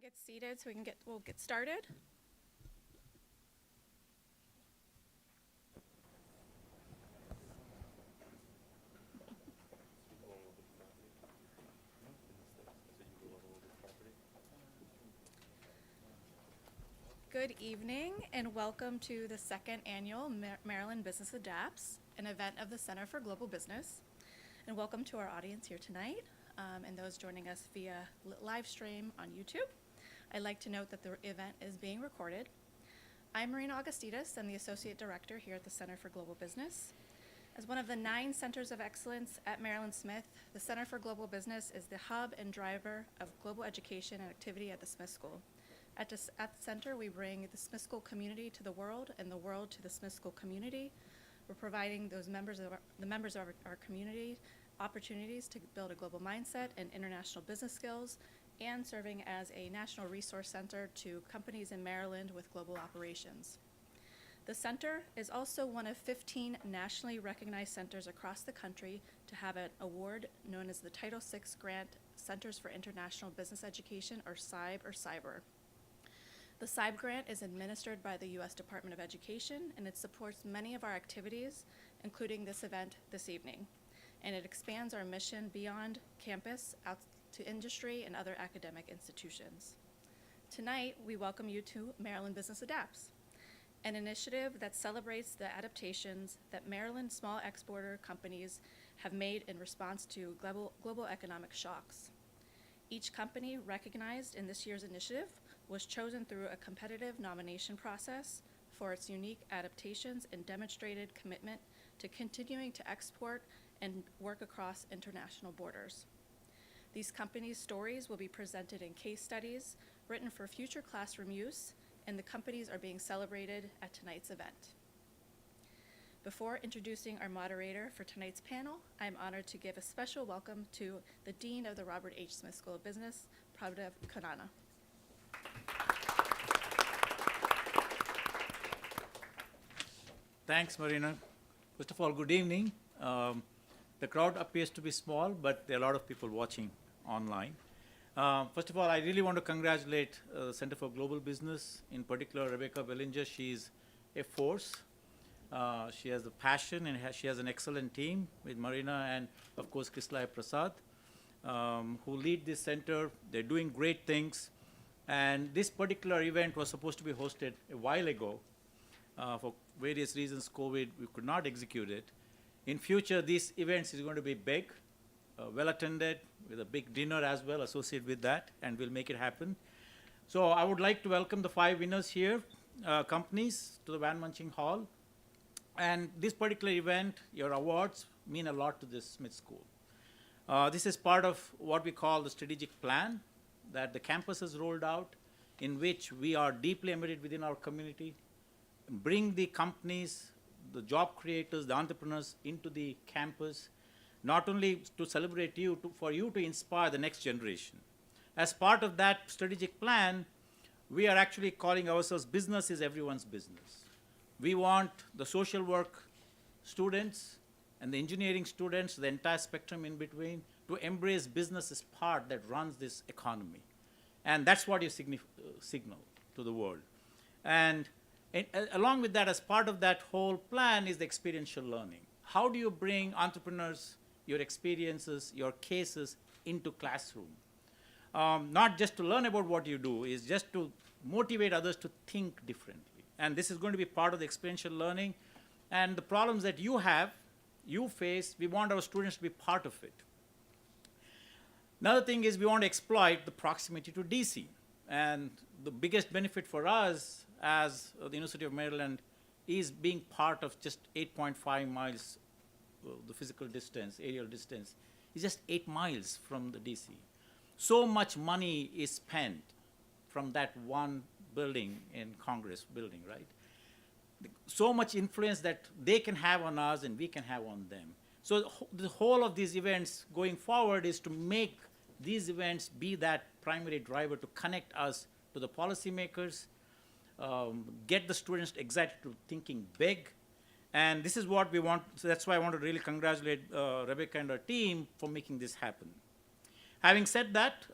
get seated so we'll get started. Good evening and welcome to the second annual Maryland Business Adapts, an event of the Center for Global Business. And welcome to our audience here tonight and those joining us via live stream on YouTube. I'd like to note that the event is being recorded. I'm Marina Augustitas. I'm the Associate Director here at the Center for Global Business. As one of the 9 centers of excellence at Maryland Smith, the Center for Global Business is the hub and driver of global education and activity at the Smith School. At the center, we bring the Smith School community to the world and the world to the Smith School community. We're providing the members of our community opportunities to build a global mindset and international business skills, and serving as a national resource center to companies in Maryland with global operations. The center is also one of 15 nationally recognized centers across the country to have an award known as the Title VI Grant Centers for International Business Education, or CIBE. The CIBE grant is administered by the U.S. Department of Education, and it supports many of our activities, including this event this evening. And it expands our mission beyond campus out to industry and other academic institutions. Tonight, we welcome you to Maryland Business Adapts, an initiative that celebrates the adaptations that Maryland small exporter companies have made in response to global economic shocks. Each company recognized in this year's initiative was chosen through a competitive nomination process for its unique adaptations and demonstrated commitment to continuing to export and work across international borders. These companies' stories will be presented in case studies written for future classroom use, and the companies are being celebrated at tonight's event. Before introducing our moderator for tonight's panel, I'm honored to give a special welcome to the Dean of the Robert H. Smith School of Business, Prabhadev Khurana. Thanks, Marina. First of all, good evening. The crowd appears to be small, but there are a lot of people watching online. First of all, I really want to congratulate the Center for Global Business, in particular Rebecca Bellinger. She's a force. She has the passion, and she has an excellent team with Marina and, of course, Kristalaya Prasad, who lead this center. They're doing great things. And this particular event was supposed to be hosted a while ago. For various reasons, COVID, we could not execute it. In future, these events is going to be big, well attended, with a big dinner as well associated with that, and we'll make it happen. So I would like to welcome the 5 winners here, companies, to the Van Munching Hall. And this particular event, your awards, mean a lot to this Smith School. This is part of what we call the strategic plan that the campus has rolled out, in which we are deeply embedded within our community, bring the companies, the job creators, the entrepreneurs into the campus, not only to celebrate you, for you to inspire the next generation. As part of that strategic plan, we are actually calling ourselves business is everyone's business. We want the social work students and the engineering students, the entire spectrum in between, to embrace business as part that runs this economy. And that's what you signal to the world. And along with that, as part of that whole plan, is the experiential learning. How do you bring entrepreneurs, your experiences, your cases into classroom? Not just to learn about what you do, is just to motivate others to think differently. And this is going to be part of the experiential learning. And the problems that you have, you face, we want our students to be part of it. Another thing is we want to exploit the proximity to DC. And the biggest benefit for us as the University of Maryland is being part of just 8.5 miles, the physical distance, aerial distance, is just 8 miles from the DC. So much money is spent from that one building in Congress building, right? So much influence that they can have on us and we can have on them. So the whole of these events going forward is to make these events be that primary driver to connect us to the policymakers, get the students excited to thinking big. And this is what we want. So that's why I want to really congratulate Rebecca and her team for making this happen. Having said that,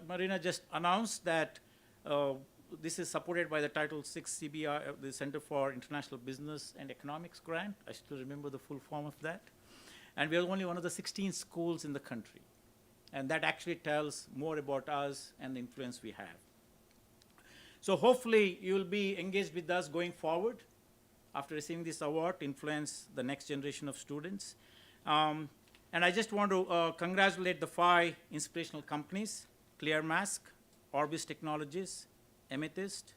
Marina just announced that this is supported by the Title VI CBI, the Center for International Business and Economics grant. I still remember the full form of that. And we are only one of the 16 schools in the country. And that actually tells more about us and the influence we have. So hopefully you will be engaged with us going forward after receiving this award to influence the next generation of students. And I just want to congratulate the 5 inspirational companies: ClearMask, Orbis Technologies, Amethyst,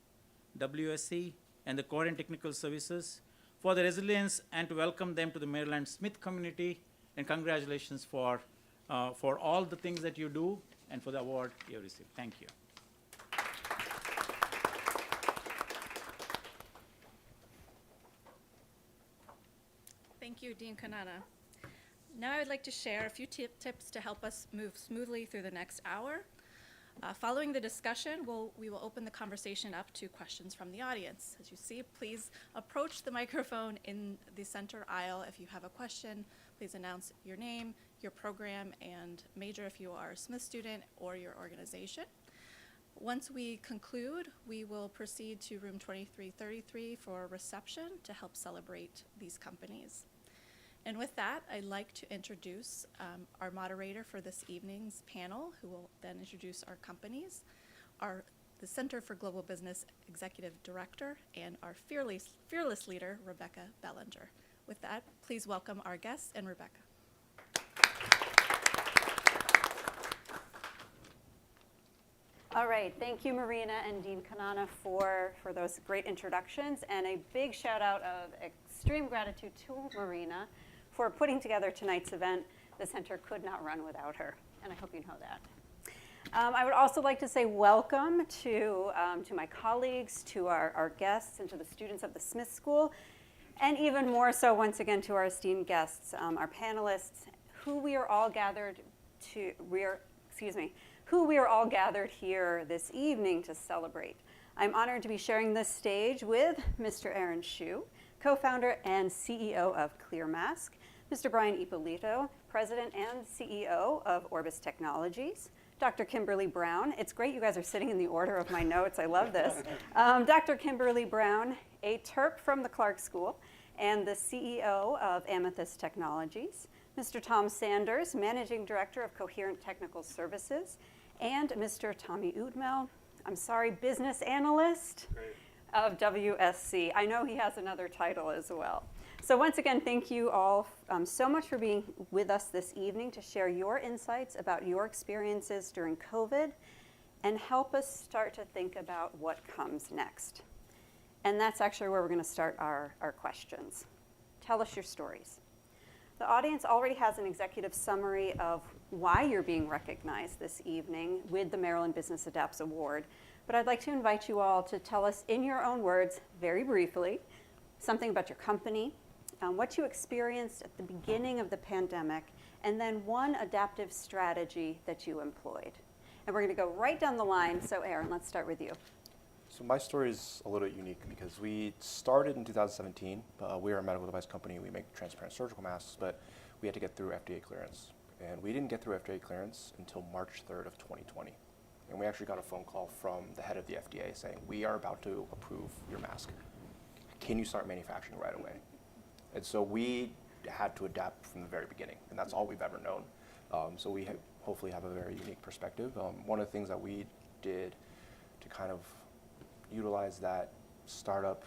WSC, and the Coherent Technical Services for the resilience, and to welcome them to the Maryland Smith community. And congratulations for all the things that you do and for the award you received. Thank you. Thank you, Dean Kanana. Now I would like to share a few tips to help us move smoothly through the next hour. Following the discussion, we will open the conversation up to questions from the audience. As you see, please approach the microphone in the center aisle. If you have a question, please announce your name, your program, and major if you are a Smith student, or your organization. Once we conclude, we will proceed to room 2333 for a reception to help celebrate these companies. And with that, I'd like to introduce our moderator for this evening's panel, who will then introduce our companies, the Center for Global Business Executive Director, and our fearless leader, Rebecca Bellinger. With that, please welcome our guests and Rebecca. All right, thank you, Marina and Dean Kanana, for those great introductions, and a big shout out of extreme gratitude to Marina for putting together tonight's event. The center could not run without her, and I hope you know that. I would also like to say welcome to my colleagues, to our guests, and to the students of the Smith School, and even more so, once again, to our esteemed guests, our panelists, who we are all gathered here this evening to celebrate. I'm honored to be sharing this stage with Mr. Aaron Shu, co-founder and CEO of ClearMask, Mr. Brian Ippolito, president and CEO of Orbis Technologies, Dr. Kimberly Brown. It's great you guys are sitting in the order of my notes. I love this. Dr. Kimberly Brown, a Terp from the Clark School and the CEO of Amethyst Technologies, Mr. Tom Sanders, managing director of Coherent Technical Services, and Mr. Tommy Udmel, business analyst of WSC. I know he has another title as well. So once again, thank you all so much for being with us this evening to share your insights about your experiences during COVID and help us start to think about what comes next. And that's actually where we're going to start our questions. Tell us your stories. The audience already has an executive summary of why you're being recognized this evening with the Maryland Business Adapts Award, but I'd like to invite you all to tell us in your own words, very briefly, something about your company, what you experienced at the beginning of the pandemic, and then one adaptive strategy that you employed. And we're going to go right down the line. So Aaron, let's start with you. So my story is a little bit unique because we started in 2017. We are a medical device company. We make transparent surgical masks, but we had to get through FDA clearance. And we didn't get through FDA clearance until March 3rd of 2020. And we actually got a phone call from the head of the FDA saying, we are about to approve your mask. Can you start manufacturing right away? And so we had to adapt from the very beginning, and that's all we've ever known. So we hopefully have a very unique perspective. One of the things that we did to kind of utilize that startup,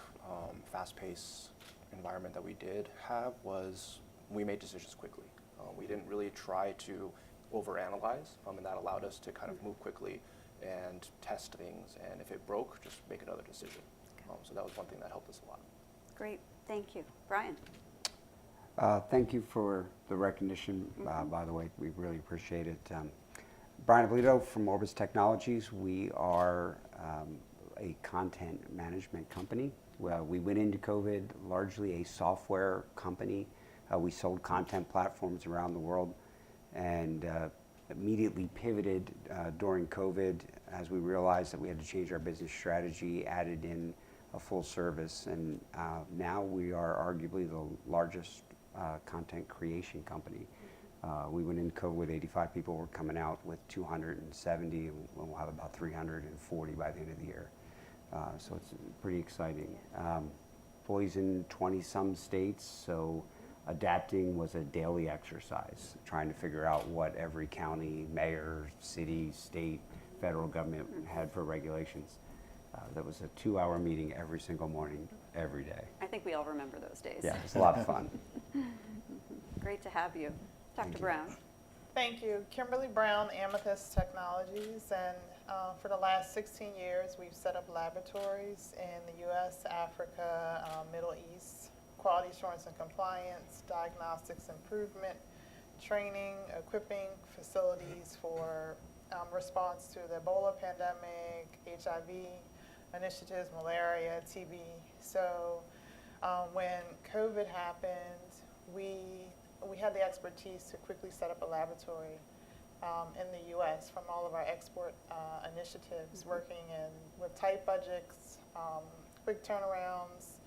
fast-paced environment that we did have was we made decisions quickly. We didn't really try to overanalyze, and that allowed us to kind of move quickly and test things, and if it broke, just make another decision. So that was one thing that helped us a lot. Great, thank you. Brian. Thank you for the recognition, by the way. We really appreciate it. Brian Ippolito from Orbis Technologies. We are a content management company. We went into COVID largely a software company. We sold content platforms around the world and immediately pivoted during COVID as we realized that we had to change our business strategy, added in a full service, and now we are arguably the largest content creation company. We went in COVID with 85 people. We're coming out with 270, and we'll have about 340 by the end of the year. So it's pretty exciting. Employees in 20-some states, so adapting was a daily exercise, trying to figure out what every county, mayor, city, state, federal government had for regulations. That was a 2-hour meeting every single morning, every day. I think we all remember those days. Yeah, it's a lot of fun. Great to have you. Dr. Thank you. Brown. Thank you. Kimberly Brown, Amethyst Technologies, and for the last 16 years, we've set up laboratories in the U.S., Africa, Middle East, quality assurance and compliance, diagnostics improvement, training, equipping facilities for response to the Ebola pandemic, HIV initiatives, malaria, TB. So when COVID happened, we had the expertise to quickly set up a laboratory in the U.S. from all of our export initiatives, working with tight budgets, quick turnarounds,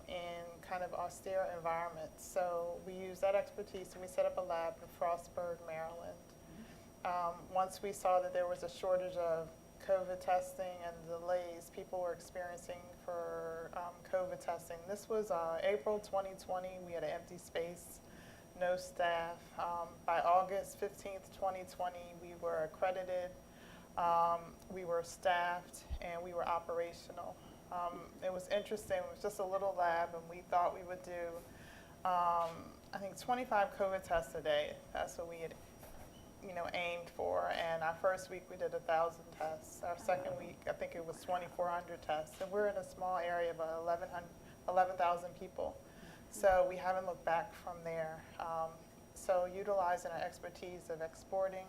in kind of austere environments. So we used that expertise and we set up a lab in Frostburg, Maryland. Once we saw that there was a shortage of COVID testing and delays people were experiencing for COVID testing. This was April 2020. We had an empty space, no staff. By August 15th, 2020, we were accredited, we were staffed, and we were operational. It was interesting. It was just a little lab, and we thought we would do, I think, 25 COVID tests a day. That's what we had aimed for. And our first week we did 1,000 tests. Our second week, I think it was 2,400 tests. And we're in a small area of 11,000 people. So we haven't looked back from there. So utilizing our expertise of exporting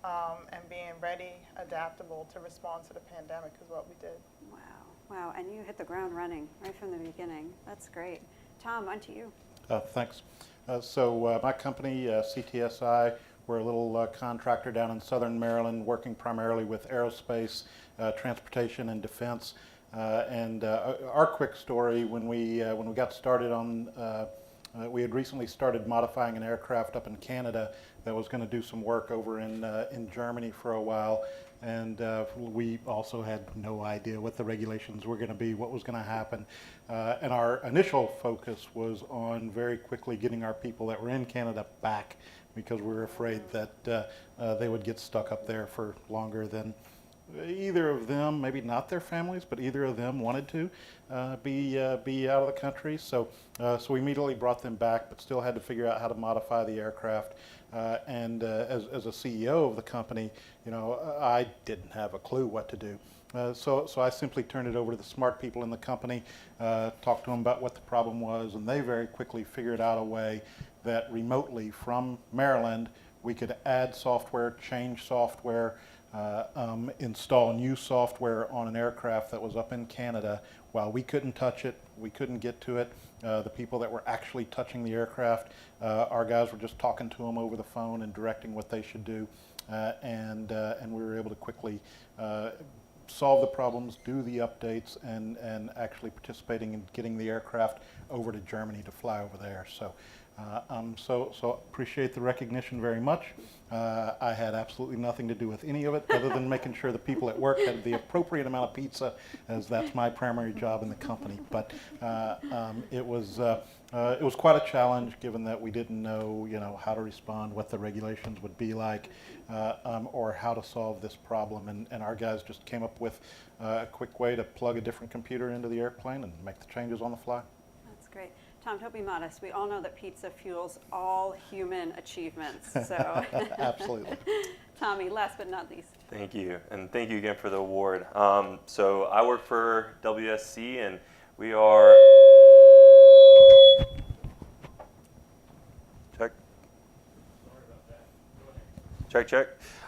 and being ready, adaptable to respond to the pandemic is what we did. Wow. Wow. And you hit the ground running right from the beginning. That's great. Tom, on to you. Thanks. So my company, CTSI, we're a little contractor down in southern Maryland working primarily with aerospace, transportation, and defense. And our quick story, when we got started on, we had recently started modifying an aircraft up in Canada that was going to do some work over in Germany for a while. And we also had no idea what the regulations were going to be, what was going to happen. And our initial focus was on very quickly getting our people that were in Canada back, because we were afraid that they would get stuck up there for longer than either of them, maybe not their families, but either of them wanted to be out of the country. So we immediately brought them back, but still had to figure out how to modify the aircraft. And as a CEO of the company, I didn't have a clue what to do. So I simply turned it over to the smart people in the company, talked to them about what the problem was, and they very quickly figured out a way that remotely from Maryland we could add software, change software, install new software on an aircraft that was up in Canada while we couldn't touch it, we couldn't get to it. The people that were actually touching the aircraft, our guys were just talking to them over the phone and directing what they should do, and we were able to quickly solve the problems, do the updates, and actually participating in getting the aircraft over to Germany to fly over there. So appreciate the recognition very much. I had absolutely nothing to do with any of it other than making sure the people at work had the appropriate amount of pizza, as that's my primary job in the company. But it was quite a challenge, given that we didn't know, how to respond, what the regulations would be like, or how to solve this problem. And our guys just came up with a quick way to plug a different computer into the airplane and make the changes on the fly. That's great. Tom, don't be modest. We all know that pizza fuels all human achievements. So Absolutely. Tommy, last but not least. Thank you, and thank you again for the award. So I work for WSC, and we are check. Sorry about that. Go ahead. Check, check.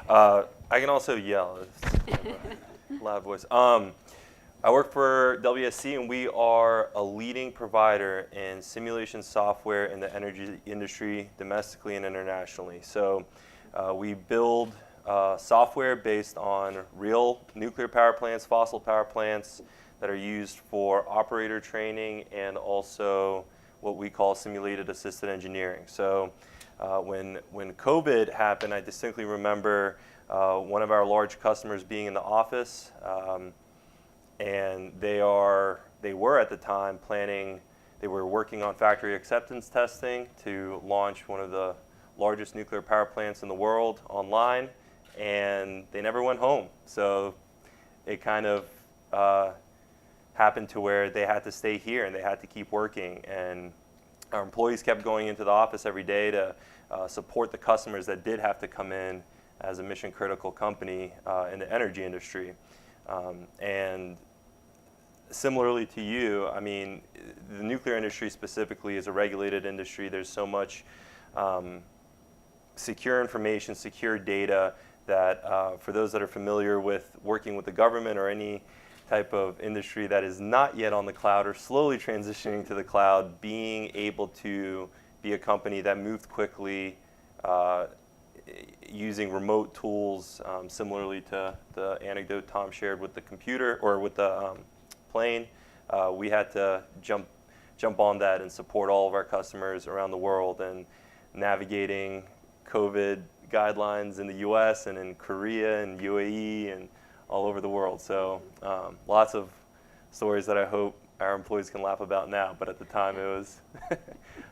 I can also yell. It's a loud voice. I work for WSC, and we are a leading provider in simulation software in the energy industry, domestically and internationally. So we build software based on real nuclear power plants, fossil power plants that are used for operator training, and also what we call simulated assisted engineering. So when COVID happened, I distinctly remember one of our large customers being in the office, and they were at the time they were working on factory acceptance testing to launch one of the largest nuclear power plants in the world online, and they never went home. So it kind of happened to where they had to stay here and they had to keep working. And our employees kept going into the office every day to support the customers that did have to come in as a mission critical company in the energy industry. And similarly to you, I mean, the nuclear industry specifically is a regulated industry. There's so much secure information, secure data that for those that are familiar with working with the government or any type of industry that is not yet on the cloud or slowly transitioning to the cloud, being able to be a company that moved quickly using remote tools, similarly to the anecdote Tom shared with the computer or with the plane, we had to jump on that and support all of our customers around the world, and navigating COVID guidelines in the US and in Korea and UAE and all over the world. So lots of stories that I hope our employees can laugh about now, but at the time it was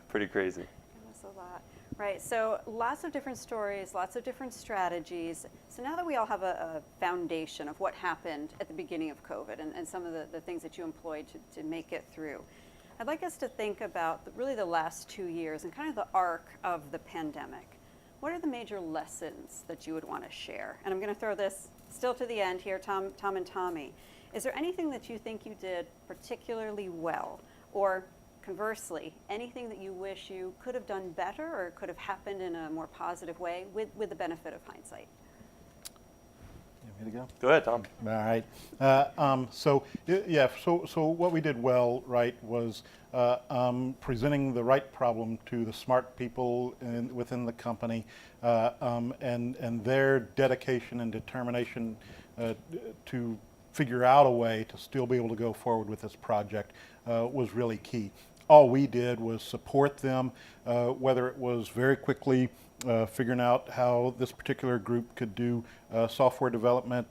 pretty crazy. It was a lot. Right, so lots of different stories, lots of different strategies. So now that we all have a foundation of what happened at the beginning of COVID and some of the things that you employed to make it through, I'd like us to think about really the last 2 years and kind of the arc of the pandemic. What are the major lessons that you would want to share? And I'm going to throw this still to the end here, Tom and Tommy. Is there anything that you think you did particularly well, or conversely, anything that you wish you could have done better or could have happened in a more positive way with the benefit of hindsight? You want me to go? Go ahead, Tom. All right. So what we did well, right, was presenting the right problem to the smart people within the company, and their dedication and determination to figure out a way to still be able to go forward with this project was really key. All we did was support them, whether it was very quickly figuring out how this particular group could do software development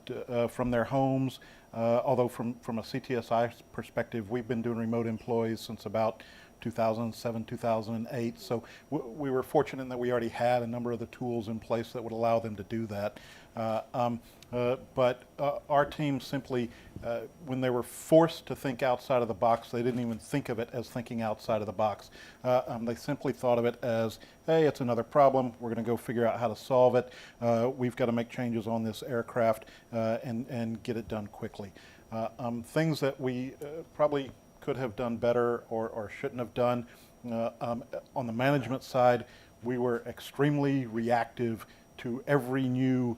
from their homes. Although from a CTSI perspective, we've been doing remote employees since about 2007, 2008. So we were fortunate that we already had a number of the tools in place that would allow them to do that. But our team simply, when they were forced to think outside of the box, they didn't even think of it as thinking outside of the box. They simply thought of it as, hey, it's another problem. We're going to go figure out how to solve it. We've got to make changes on this aircraft and get it done quickly. Things that we probably could have done better or shouldn't have done. On the management side, we were extremely reactive to every new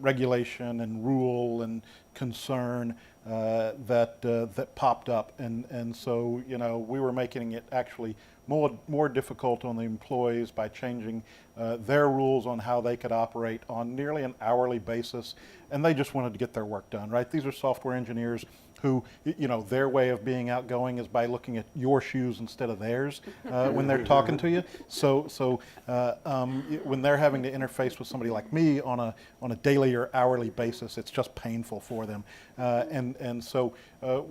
regulation and rule and concern that popped up, and so we were making it actually more difficult on the employees by changing their rules on how they could operate on nearly an hourly basis, and they just wanted to get their work done, right? These are software engineers who, their way of being outgoing is by looking at your shoes instead of theirs when they're talking to you. So when they're having to interface with somebody like me on a daily or hourly basis, it's just painful for them. And so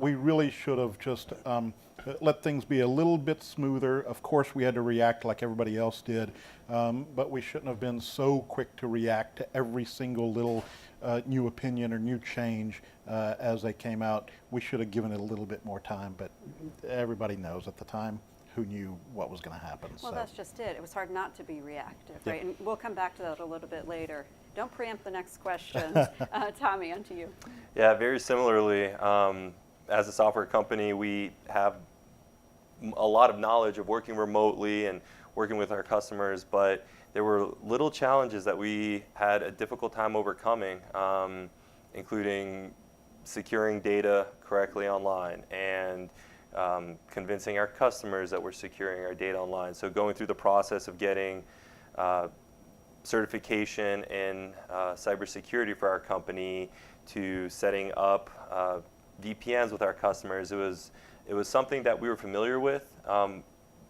we really should have just let things be a little bit smoother. Of course, we had to react like everybody else did, but we shouldn't have been so quick to react to every single little new opinion or new change as they came out. We should have given it a little bit more time, but everybody knows at the time who knew what was going to happen. Well, so. That's just it. It was hard not to be reactive, Yep. right? And we'll come back to that a little bit later. Don't preempt the next question. Tommy, on to you. Yeah, very similarly, as a software company, we have a lot of knowledge of working remotely and working with our customers, but there were little challenges that we had a difficult time overcoming, including securing data correctly online and convincing our customers that we're securing our data online. So going through the process of getting certification in cybersecurity for our company to setting up VPNs with our customers, it was something that we were familiar with.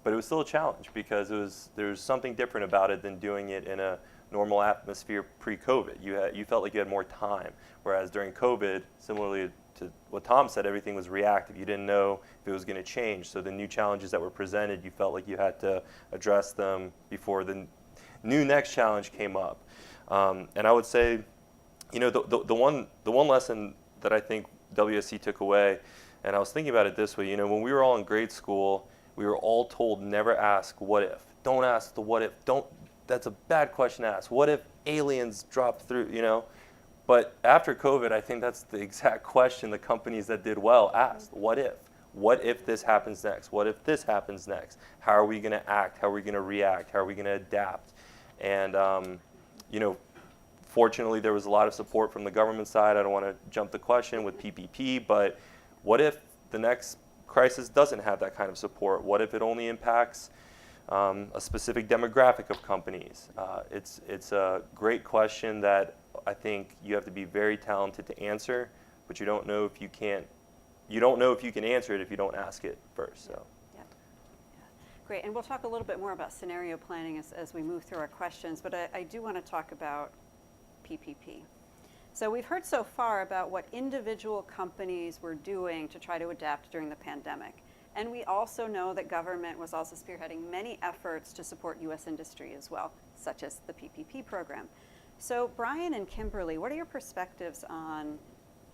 but it was still a challenge because there's something different about it than doing it in a normal atmosphere pre-COVID. You felt like you had more time, whereas during COVID, similarly to what Tom said, everything was reactive. You didn't know if it was going to change. So the new challenges that were presented, you felt like you had to address them before the new next challenge came up. And I would say, the one lesson that I think WSC took away, and I was thinking about it this way, when we were all in grade school, we were all told never ask what if. Don't ask the what if. That's a bad question to ask. What if aliens drop through, But after COVID, I think that's the exact question the companies that did well asked. What if? What if this happens next? What if this happens next? How are we going to act? How are we going to react? How are we going to adapt? And, fortunately, there was a lot of support from the government side. I don't want to jump the question with PPP, but what if the next crisis doesn't have that kind of support? What if it only impacts a specific demographic of companies? It's a great question that I think you have to be very talented to answer, but you don't know if you can answer it if you don't ask it first. So. Yeah. Great, and we'll talk a little bit more about scenario planning as we move through our questions, but I do want to talk about PPP. So we've heard so far about what individual companies were doing to try to adapt during the pandemic. And we also know that government was also spearheading many efforts to support U.S. industry as well, such as the PPP program. So Brian and Kimberly, what are your perspectives on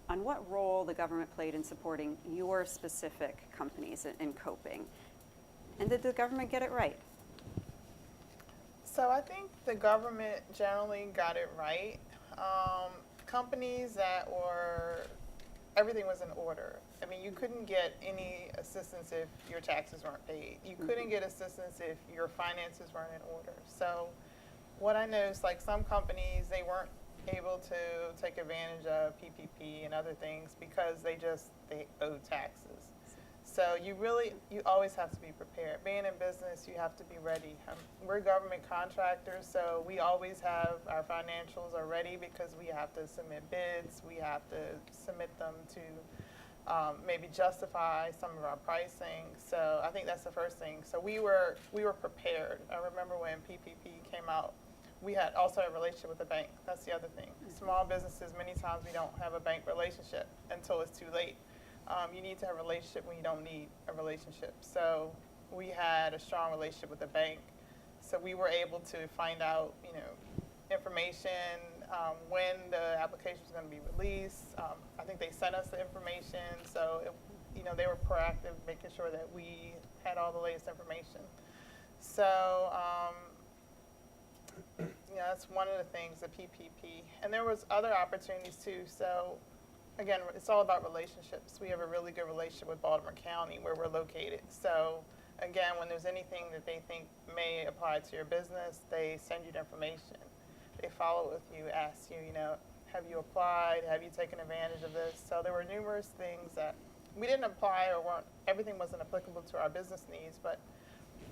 what role the government played in supporting your specific companies in coping? And did the government get it right? So I think the government generally got it right. Companies that everything was in order. I mean, you couldn't get any assistance if your taxes weren't paid. You couldn't get assistance if your finances weren't in order. So what I know is like some companies, they weren't able to take advantage of PPP and other things because they owed taxes. So you always have to be prepared. Being in business, you have to be ready. We're government contractors, so we always have our financials are ready because we have to submit bids. We have to submit them to maybe justify some of our pricing. So I think that's the first thing. So we were prepared. I remember when PPP came out, we had also a relationship with the bank. That's the other thing. Small businesses, many times we don't have a bank relationship until it's too late. You need to have a relationship when you don't need a relationship. So we had a strong relationship with the bank. So we were able to find out, information, when the application was going to be released. I think they sent us the information. So, they were proactive, making sure that we had all the latest information. So, that's one of the things, the PPP. And there was other opportunities too. So again, it's all about relationships. We have a really good relationship with Baltimore County where we're located. So again, when there's anything that they think may apply to your business, they send you the information. They follow with you, ask you, have you applied? Have you taken advantage of this? So there were numerous things that we didn't apply everything wasn't applicable to our business needs, but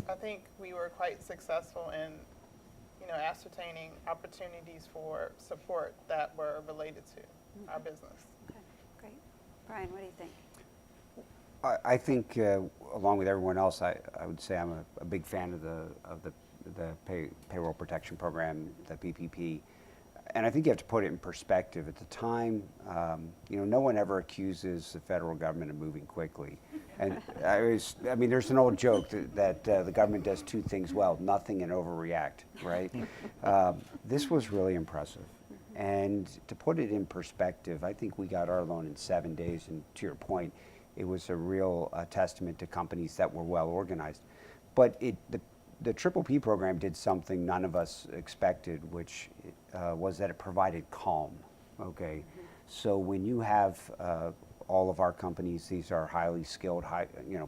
I think we were quite successful in ascertaining opportunities for support that were related to our business. Okay, great. Brian, what do you think? I think, along with everyone else, I would say I'm a big fan of the payroll protection program, the PPP, and I think you have to put it in perspective. At the time, no one ever accuses the federal government of moving quickly, and there's an old joke that the government does two things well: nothing and overreact. Right? This was really impressive. And to put it in perspective, I think we got our loan in 7 days, and to your point, it was a real testament to companies that were well organized. But the Triple P program did something none of us expected, which was that it provided calm. Okay, so when you have all of our companies, these are highly skilled,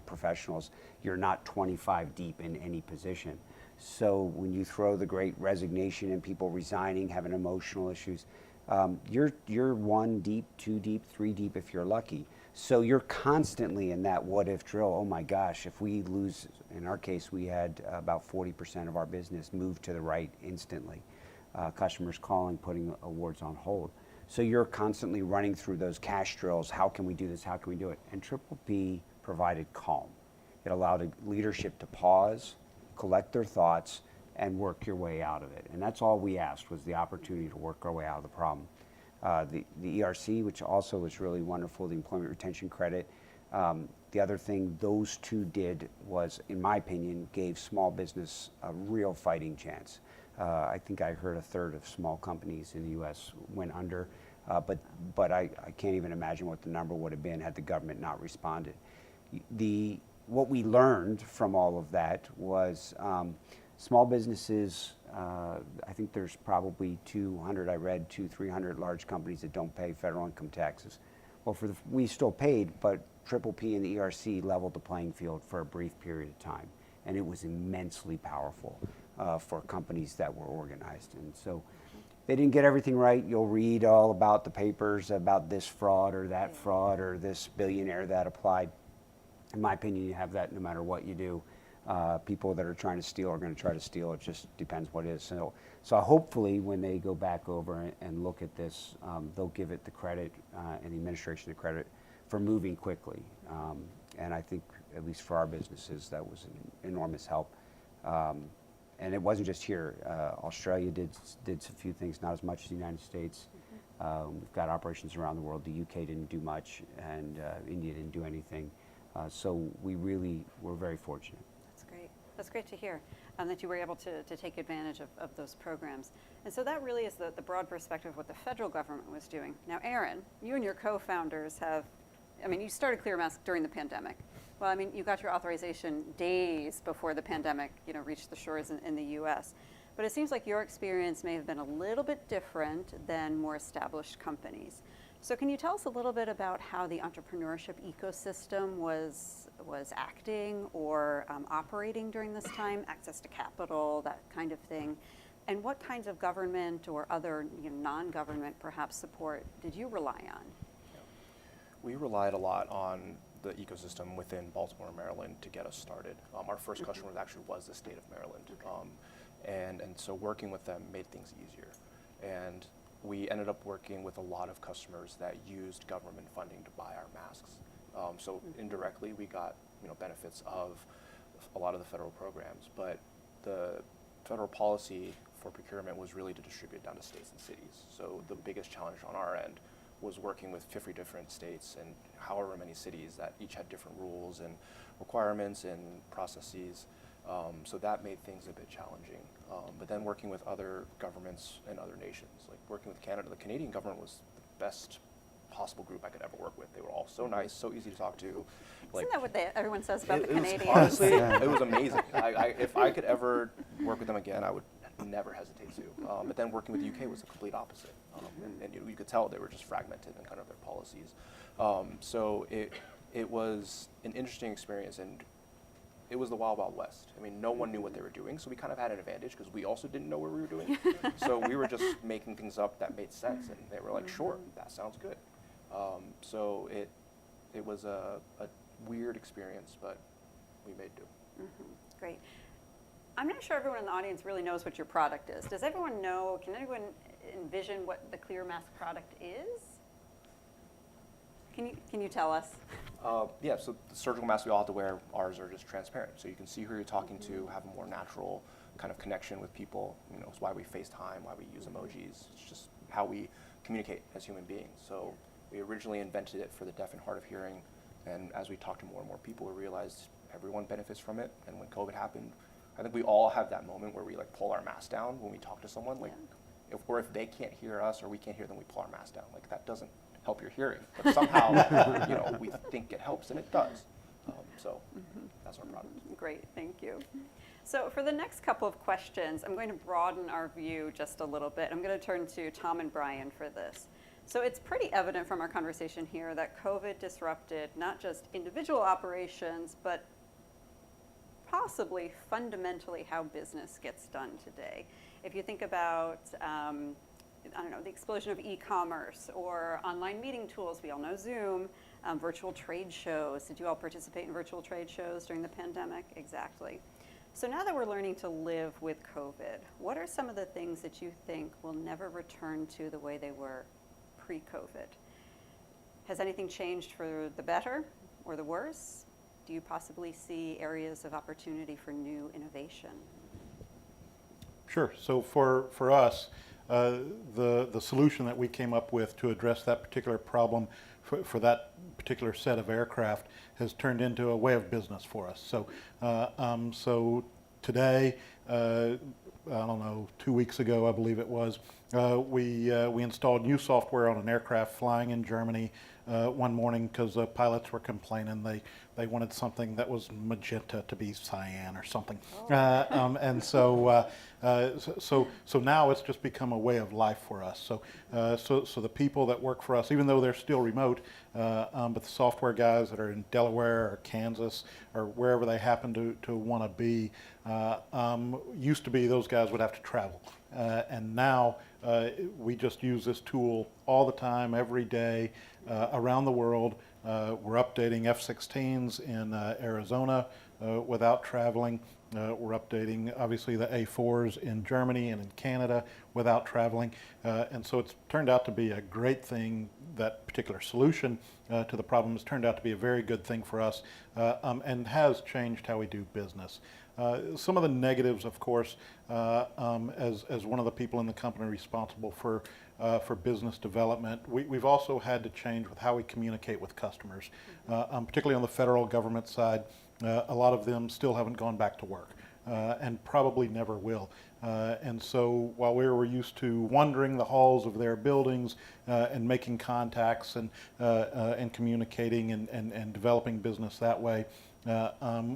professionals. You're not 25 deep in any position. So when you throw the great resignation and people resigning, having emotional issues, you're 1 deep, 2 deep, 3 deep if you're lucky. So you're constantly in that what if drill. Oh my gosh, if we lose, in our case, we had about 40% of our business move to the right instantly. Customers calling, putting awards on hold. So you're constantly running through those cash drills. How can we do this? How can we do it? And Triple P provided calm. It allowed leadership to pause, collect their thoughts, and work your way out of it. And that's all we asked, was the opportunity to work our way out of the problem. The ERC, which also was really wonderful, the Employment Retention Credit. The other thing those two did was, in my opinion, gave small business a real fighting chance. I think I heard a third of small companies in the U.S. went under, but I can't even imagine what the number would have been had the government not responded. What we learned from all of that was small businesses, I think there's probably 200, I read, 300 large companies that don't pay federal income taxes. Well, we still paid, but Triple P and the ERC leveled the playing field for a brief period of time. And it was immensely powerful for companies that were organized. And so they didn't get everything right. You'll read all about the papers about this fraud or that fraud or this billionaire that applied. In my opinion, you have that no matter what you do. People that are trying to steal are going to try to steal. It just depends what it is. So hopefully when they go back over and look at this, they'll give it the credit and the administration the credit for moving quickly. And I think, at least for our businesses, that was an enormous help. And it wasn't just here. Australia did a few things, not as much as the United States. We've got operations around the world. The UK didn't do much, and India didn't do anything. So we're very fortunate. That's great. That's great to hear, that you were able to take advantage of those programs. And so that really is the broad perspective of what the federal government was doing. Now, Aaron, you and your co-founders you started ClearMask during the pandemic. Well, you got your authorization days before the pandemic, reached the shores in the U.S. But it seems like your experience may have been a little bit different than more established companies. So can you tell us a little bit about how the entrepreneurship ecosystem was acting or operating during this time, access to capital, that kind of thing, and what kinds of government or other non-government perhaps support did you rely on? We relied a lot on the ecosystem within Baltimore, Maryland to get us started. Our first customer was the state of Maryland. And so working with them made things easier. And we ended up working with a lot of customers that used government funding to buy our masks. So indirectly, we got benefits of a lot of the federal programs, but the federal policy for procurement was really to distribute down to states and cities. So the biggest challenge on our end was working with 50 different states and however many cities that each had different rules and requirements and processes. So that made things a bit challenging. But then working with other governments and other nations, like working with Canada, the Canadian government was the best possible group I could ever work with. They were all so nice, so easy to talk to. Isn't that what everyone says about the Canadians? Honestly, it was amazing. If I could ever work with them again, I would never hesitate to. But then working with the UK was the complete opposite. And you could tell they were just fragmented in kind of their policies. So it was an interesting experience, and it was the Wild Wild West. No one knew what they were doing, so we kind of had an advantage because we also didn't know what we were doing. So we were just making things up that made sense, and they were like, sure, that sounds good. So it was a weird experience, but we made do. Great. I'm not sure everyone in the audience really knows what your product is. Does everyone know, can anyone envision what the ClearMask product is? Can you tell us? Yeah, so the surgical masks we all have to wear, ours are just transparent. So you can see who you're talking to, have a more natural kind of connection with people. It's why we FaceTime, why we use emojis. It's just how we communicate as human beings. So we originally invented it for the deaf and hard of hearing. And as we talked to more and more people, we realized everyone benefits from it. And when COVID happened, I think we all have that moment where we pull our mask down when we talk to someone. If they can't hear us or we can't hear them, we pull our mask down. That doesn't help your hearing, but somehow we think it helps, and it does. So that's our product. Great, thank you. So for the next couple of questions, I'm going to broaden our view just a little bit. I'm going to turn to Tom and Brian for this. So it's pretty evident from our conversation here that COVID disrupted not just individual operations, but possibly fundamentally how business gets done today. If you think about, the explosion of e-commerce or online meeting tools, we all know Zoom, virtual trade shows. Did you all participate in virtual trade shows during the pandemic? Exactly. So now that we're learning to live with COVID, what are some of the things that you think will never return to the way they were pre-COVID? Has anything changed for the better or the worse? do you possibly see areas of opportunity for new innovation? Sure. So for us, the solution that we came up with to address that particular problem for that particular set of aircraft has turned into a way of business for us. So so today, I don't know, 2 weeks ago, I believe it was, we installed new software on an aircraft flying in Germany one morning because the pilots were complaining they wanted something that was magenta to be cyan or something. And so now it's just become a way of life for us. So the people that work for us, even though they're still remote, but the software guys that are in Delaware or Kansas or wherever they happen to want to be, used to be those guys would have to travel. And now we just use this tool all the time, every day, around the world. We're updating F-16s in Arizona without traveling. We're updating, obviously, the A4s in Germany and in Canada without traveling. And so it's turned out to be a great thing. That particular solution to the problem has turned out to be a very good thing for us and has changed how we do business. Some of the negatives, of course, as one of the people in the company responsible for business development, we've also had to change with how we communicate with customers, particularly on the federal government side. A lot of them still haven't gone back to work and probably never will. And so while we were used to wandering the halls of their buildings and making contacts and communicating and developing business that way,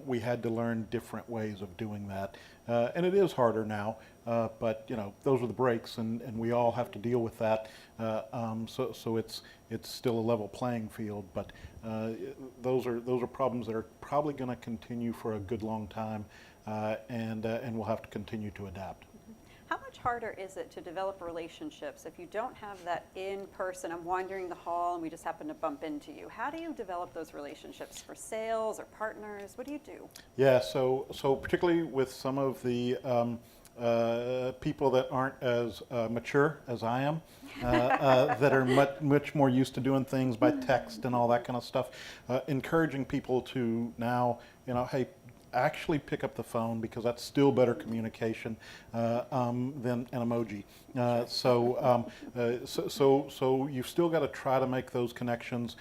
we had to learn different ways of doing that. And it is harder now, but you know, those are the breaks, and we all have to deal with that. So it's still a level playing field, but those are problems that are probably going to continue for a good long time, and we'll have to continue to adapt. How much harder is it to develop relationships if you don't have that in person? I'm wandering the hall and we just happen to bump into you. How do you develop those relationships for sales or partners? What do you do? Yeah, so particularly with some of the people that aren't as mature as I am, that are much more used to doing things by text and all that kind of stuff, encouraging people to now, you know, hey, actually pick up the phone, because that's still better communication than an emoji. So you've still got to try to make those connections.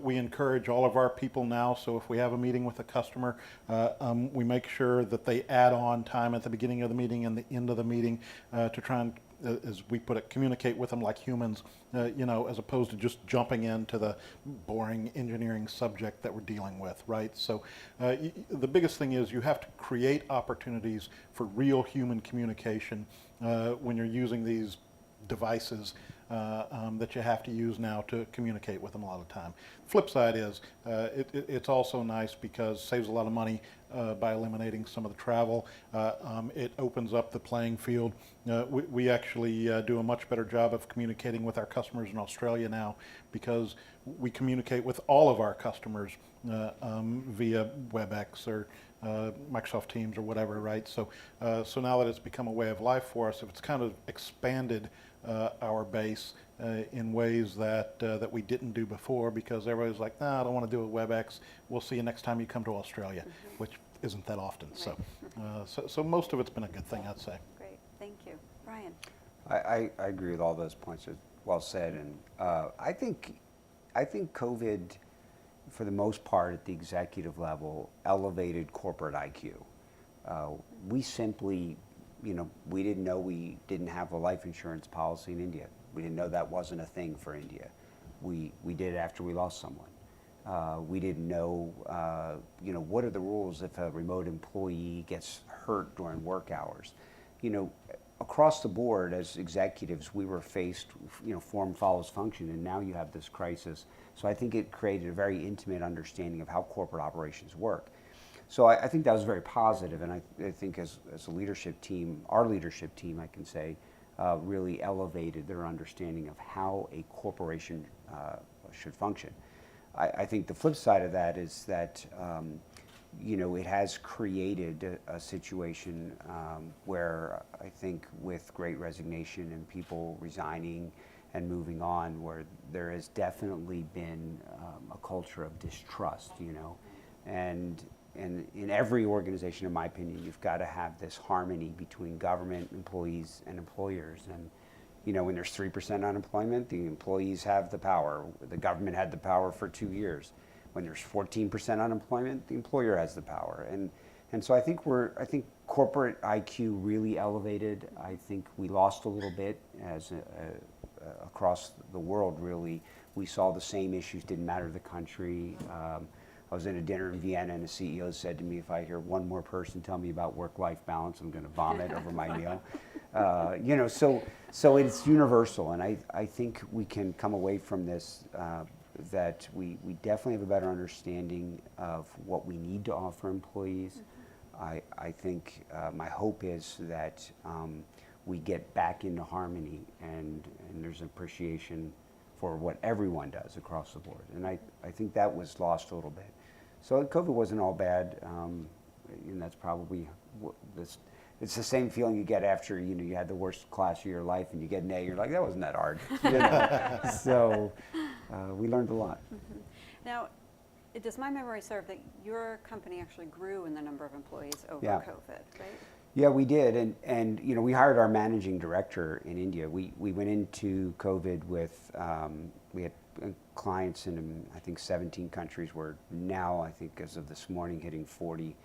We encourage all of our people now, so if we have a meeting with a customer, we make sure that they add on time at the beginning of the meeting and the end of the meeting to try and, as we put it, communicate with them like humans, you know, as opposed to just jumping into the boring engineering subject that we're dealing with, right? So the biggest thing is you have to create opportunities for real human communication when you're using these devices that you have to use now to communicate with them a lot of the time. Flip side is it's also nice because it saves a lot of money by eliminating some of the travel. It opens up the playing field. We actually do a much better job of communicating with our customers in Australia now, because we communicate with all of our customers via WebEx or Microsoft Teams or whatever, right? So now that it's become a way of life for us, it's kind of expanded our base in ways that we didn't do before, because everybody's like, nah, I don't want to do a WebEx. We'll see you next time you come to Australia, which isn't that often. Right. So most of it's been a good thing, I'd say. Great, thank you. Brian? I agree with all those points. Well said. And I think COVID, for the most part, at the executive level, elevated corporate IQ. We simply, you know, we didn't know we didn't have a life insurance policy in India. We didn't know that wasn't a thing for India. We did it after we lost someone. We didn't know, you know, what are the rules if a remote employee gets hurt during work hours? You know, across the board as executives, we were faced, you know, form follows function, and now you have this crisis. So I think it created a very intimate understanding of how corporate operations work. So I think that was very positive, and I think as a leadership team, our leadership team, I can say, really elevated their understanding of how a corporation should function. I think the flip side of that is that, you know, it has created a situation where I think with great resignation and people resigning and moving on, where there has definitely been a culture of distrust, you know. And in every organization, in my opinion, you've got to have this harmony between government, employees, and employers. And you know, when there's 3% unemployment, the employees have the power. The government had the power for 2 years. When there's 14% unemployment, the employer has the power. And so I think corporate IQ really elevated. I think we lost a little bit as across the world, really. We saw the same issues, didn't matter the country. I was in a dinner in Vienna and the CEO said to me, if I hear one more person tell me about work-life balance, I'm going to vomit over my meal. You know, so it's universal, and I think we can come away from this that we definitely have a better understanding of what we need to offer employees. I think my hope is that we get back into harmony and there's appreciation for what everyone does across the board. And I think that was lost a little bit. So COVID wasn't all bad, and that's probably it's the same feeling you get after you had the worst class of your life and you get an A. You're like, that wasn't that hard. You know? So we learned a lot. Now, does my memory serve that your company actually grew in the number of employees over Yeah. COVID, right? Yeah, we did, and you know, we hired our managing director in India. We went into COVID with we had clients in I think 17 countries. We're now, I think, as of this morning, hitting 40,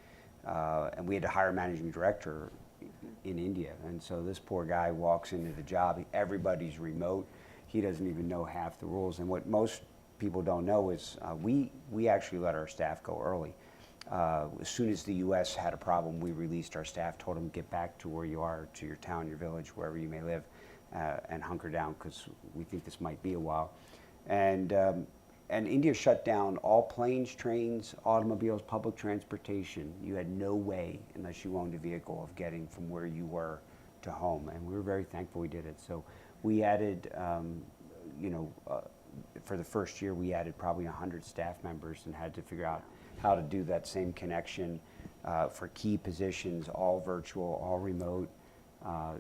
and we had to hire a managing director in India. And so this poor guy walks into the job. Everybody's remote. He doesn't even know half the rules. And what most people don't know is we actually let our staff go early. As soon as the U.S. had a problem, we released our staff, told them, get back to where you are, to your town, your village, wherever you may live, and hunker down, because we think this might be a while. And India shut down all planes, trains, automobiles, public transportation. You had no way, unless you owned a vehicle, of getting from where you were to home. And we were very thankful we did it. So we added, for the first year, we added probably 100 staff members and had to figure out how to do that same connection for key positions, all virtual, all remote.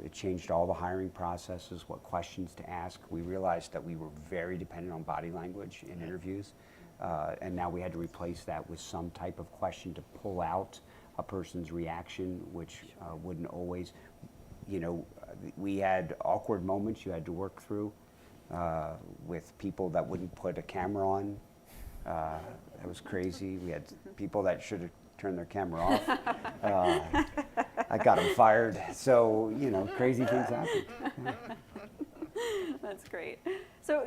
It changed all the hiring processes, what questions to ask. We realized that we were very dependent on body language in interviews, and now we had to replace that with some type of question to pull out a person's reaction, which wouldn't always, we had awkward moments you had to work through with people that wouldn't put a camera on. That was crazy. We had people that should have turned their camera off. I got them fired. So, crazy things happen. Yeah. That's great. So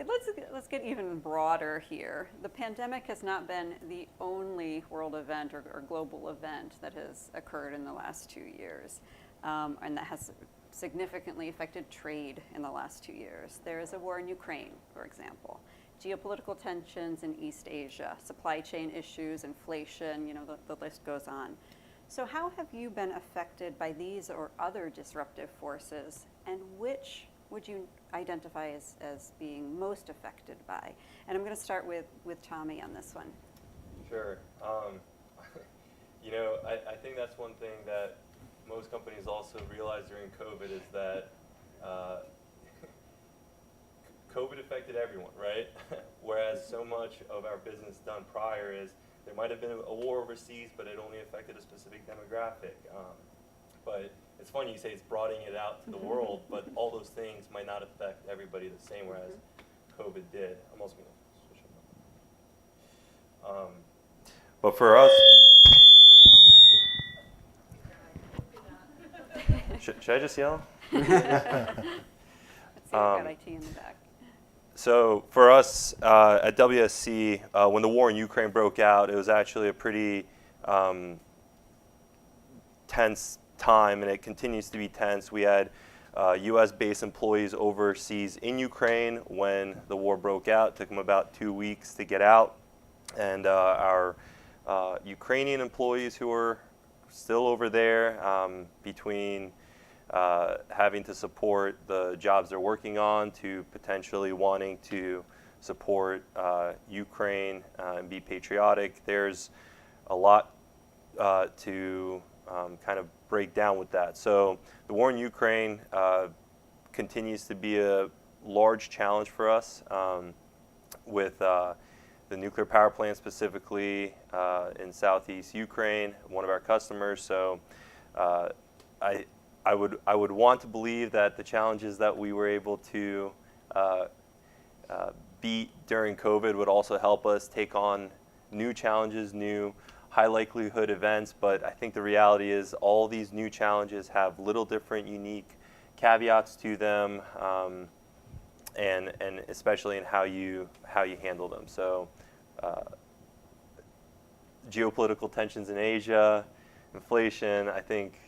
let's get even broader here. The pandemic has not been the only world event or global event that has occurred in the last 2 years, and that has significantly affected trade in the last 2 years. There is a war in Ukraine, for example. Geopolitical tensions in East Asia, supply chain issues, inflation, the list goes on. So how have you been affected by these or other disruptive forces, and which would you identify as being most affected by? And I'm going to start with Tommy on this one. Sure. I think that's one thing that most companies also realized during COVID is that COVID affected everyone, right? Whereas so much of our business done prior is there might have been a war overseas, but it only affected a specific demographic. But it's funny you say it's broadening it out to the world, but all those things might not affect everybody the same, whereas COVID did. I'm also going to switch it up. But for us, should I just yell? Let's see, we've got IT in the back. So for us at WSC, when the war in Ukraine broke out, it was actually a pretty tense time, and it continues to be tense. We had U.S.-based employees overseas in Ukraine when the war broke out. It took them about 2 weeks to get out. And our Ukrainian employees who were still over there, between having to support the jobs they're working on to potentially wanting to support Ukraine and be patriotic. There's a lot to kind of break down with that. So the war in Ukraine continues to be a large challenge for us with the nuclear power plant specifically in southeast Ukraine, one of our customers. So I would want to believe that the challenges that we were able to beat during COVID would also help us take on new challenges, new high likelihood events. But I think the reality is all these new challenges have little different unique caveats to them, and especially in how you handle them. So geopolitical tensions in Asia, inflation, I think,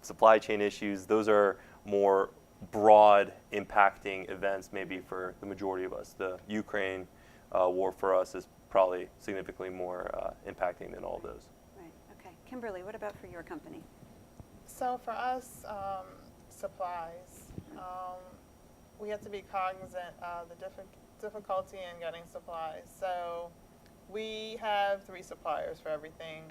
supply chain issues, those are more broad impacting events maybe for the majority of us. The Ukraine war for us is probably significantly more impacting than all those. Right. Okay. Kimberly, what about for your company? So for us, supplies, we have to be cognizant of the difficulty in getting supplies. So we have 3 suppliers for everything.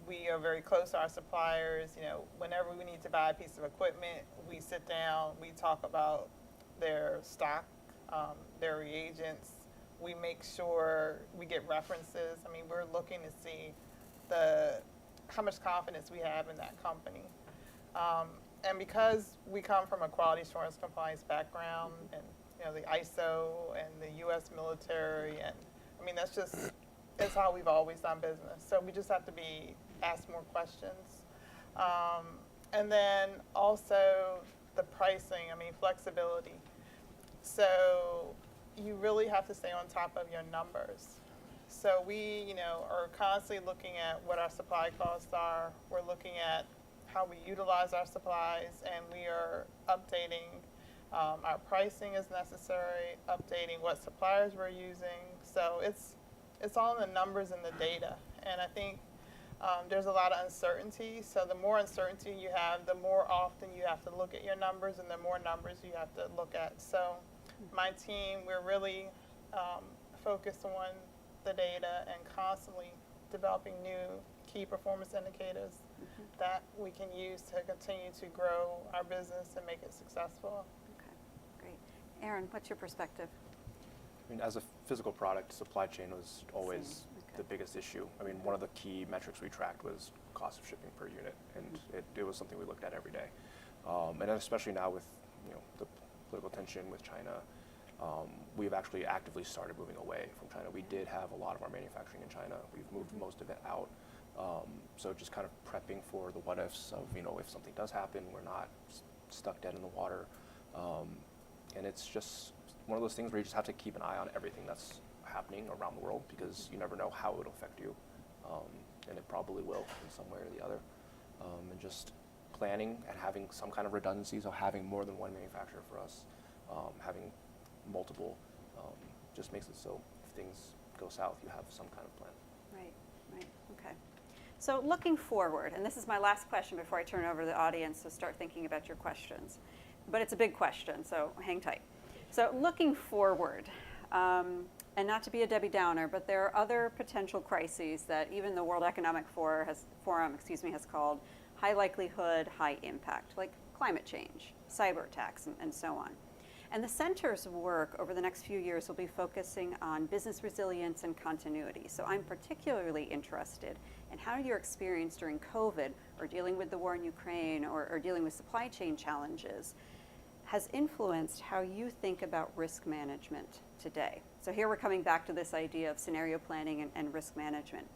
We are very close to our suppliers. Whenever we need to buy a piece of equipment, we sit down, we talk about their stock, their reagents. We make sure we get references. I mean, we're looking to see how much confidence we have in that company. And because we come from a quality assurance compliance background, and the ISO and the U.S. military, and I mean it's how we've always done business. So we just have to ask more questions, and then also the pricing. I mean, flexibility. So you really have to stay on top of your numbers. So we, are constantly looking at what our supply costs are. We're looking at how we utilize our supplies, and we are updating our pricing as necessary, updating what suppliers we're using. So it's all in the numbers and the data. And I think there's a lot of uncertainty. So the more uncertainty you have, the more often you have to look at your numbers, and the more numbers you have to look at. So my team, we're really focused on the data and constantly developing new key performance indicators that we can use to continue to grow our business and make it successful. Okay, great. Aaron, what's your perspective? I mean, as a physical product, supply chain was always Same. the biggest issue. I mean, one of the key metrics we tracked was cost of shipping per unit, and it was something we looked at every day. And especially now with the political tension with China, we've actually actively started moving away from China. We did have a lot of our manufacturing in China. We've moved most of it out. So just kind of prepping for the what ifs of, if something does happen, we're not stuck dead in the water. And it's just one of those things where you just have to keep an eye on everything that's happening around the world, because you never know how it'll affect you. And it probably will in some way or the other. And just planning and having some kind of redundancy, so having more than one manufacturer for us, having multiple, just makes it so if things go south, you have some kind of plan. Right, okay. So looking forward, and this is my last question before I turn it over to the audience, so start thinking about your questions. But it's a big question, so hang tight. So looking forward, and not to be a Debbie Downer, but there are other potential crises that even the World Economic Forum has called high likelihood, high impact, like climate change, cyber attacks, and so on. And the center's work over the next few years will be focusing on business resilience and continuity. So I'm particularly interested in how your experience during COVID, or dealing with the war in Ukraine, or dealing with supply chain challenges, has influenced how you think about risk management today. So here we're coming back to this idea of scenario planning and risk management.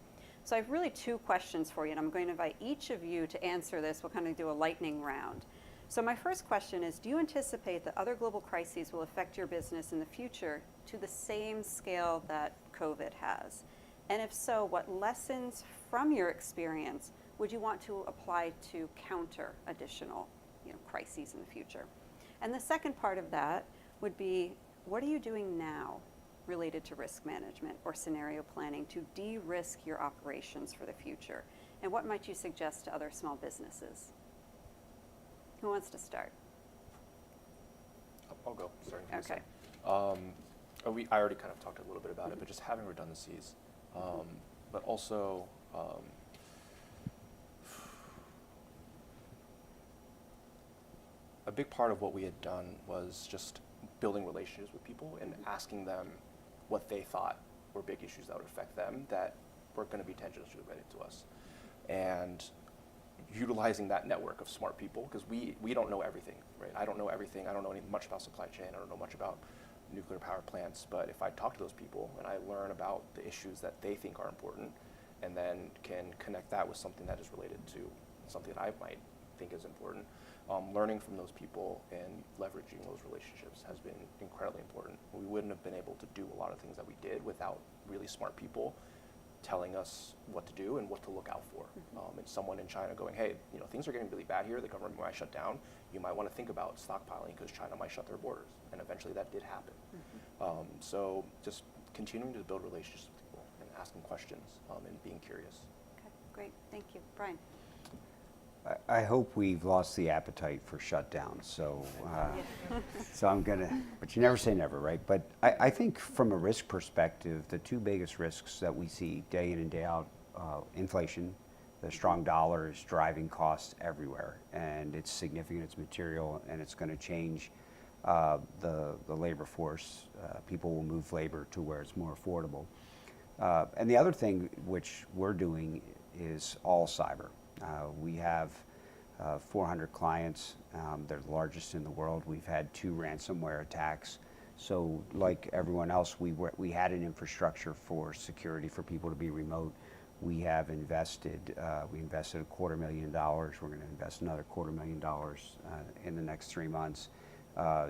So I have really 2 questions for you, and I'm going to invite each of you to answer this. We'll kind of do a lightning round. So my first question is, do you anticipate that other global crises will affect your business in the future to the same scale that COVID has? And if so, what lessons from your experience would you want to apply to counter additional crises in the future? And the second part of that would be, what are you doing now related to risk management or scenario planning to de-risk your operations for the future? And what might you suggest to other small businesses? Who wants to start? I'll go, starting from Okay. I already kind of talked a little bit about it, but just having redundancies, but also a big part of what we had done was just building relationships with people and asking them what they thought or big issues that would affect them that were going to be tangentially related to us. And utilizing that network of smart people, because we don't know everything, right? I don't know everything. I don't know much about supply chain. I don't know much about nuclear power plants. But if I talk to those people and I learn about the issues that they think are important, and then can connect that with something that is related to something that I might think is important, learning from those people and leveraging those relationships has been incredibly important. We wouldn't have been able to do a lot of things that we did without really smart people telling us what to do and what to look out for. And someone in China going, hey, things are getting really bad here, the government might shut down, you might want to think about stockpiling because China might shut their borders. And eventually that did happen. So just continuing to build relationships with people and asking questions and being curious. Okay, great. Thank you. Brian? I hope we've lost the appetite for shutdowns. So, so I'm gonna. But you never say never, right? But I think from a risk perspective, the two biggest risks that we see day in and day out, inflation. The strong dollar is driving costs everywhere, and it's significant. It's material, and it's going to change the labor force. People will move labor to where it's more affordable. And the other thing which we're doing is all cyber. We have 400 clients. They're the largest in the world. We've had 2 ransomware attacks. So like everyone else, we had an infrastructure for security for people to be remote. We have invested, we invested $250,000. We're going to invest another $250,000 in the next 3 months.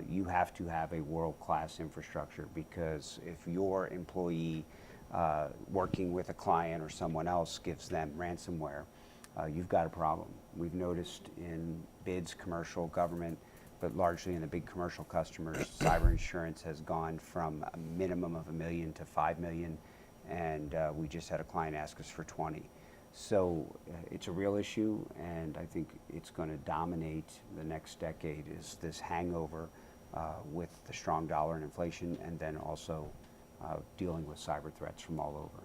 You have to have a world-class infrastructure, because if your employee working with a client or someone else gives them ransomware, you've got a problem. We've noticed in bids, commercial, government, but largely in the big commercial customers, cyber insurance has gone from a minimum of $1 million to $5 million, and we just had a client ask us for 20. So it's a real issue, and I think it's going to dominate the next decade, is this hangover with the strong dollar and inflation, and then also dealing with cyber threats from all over.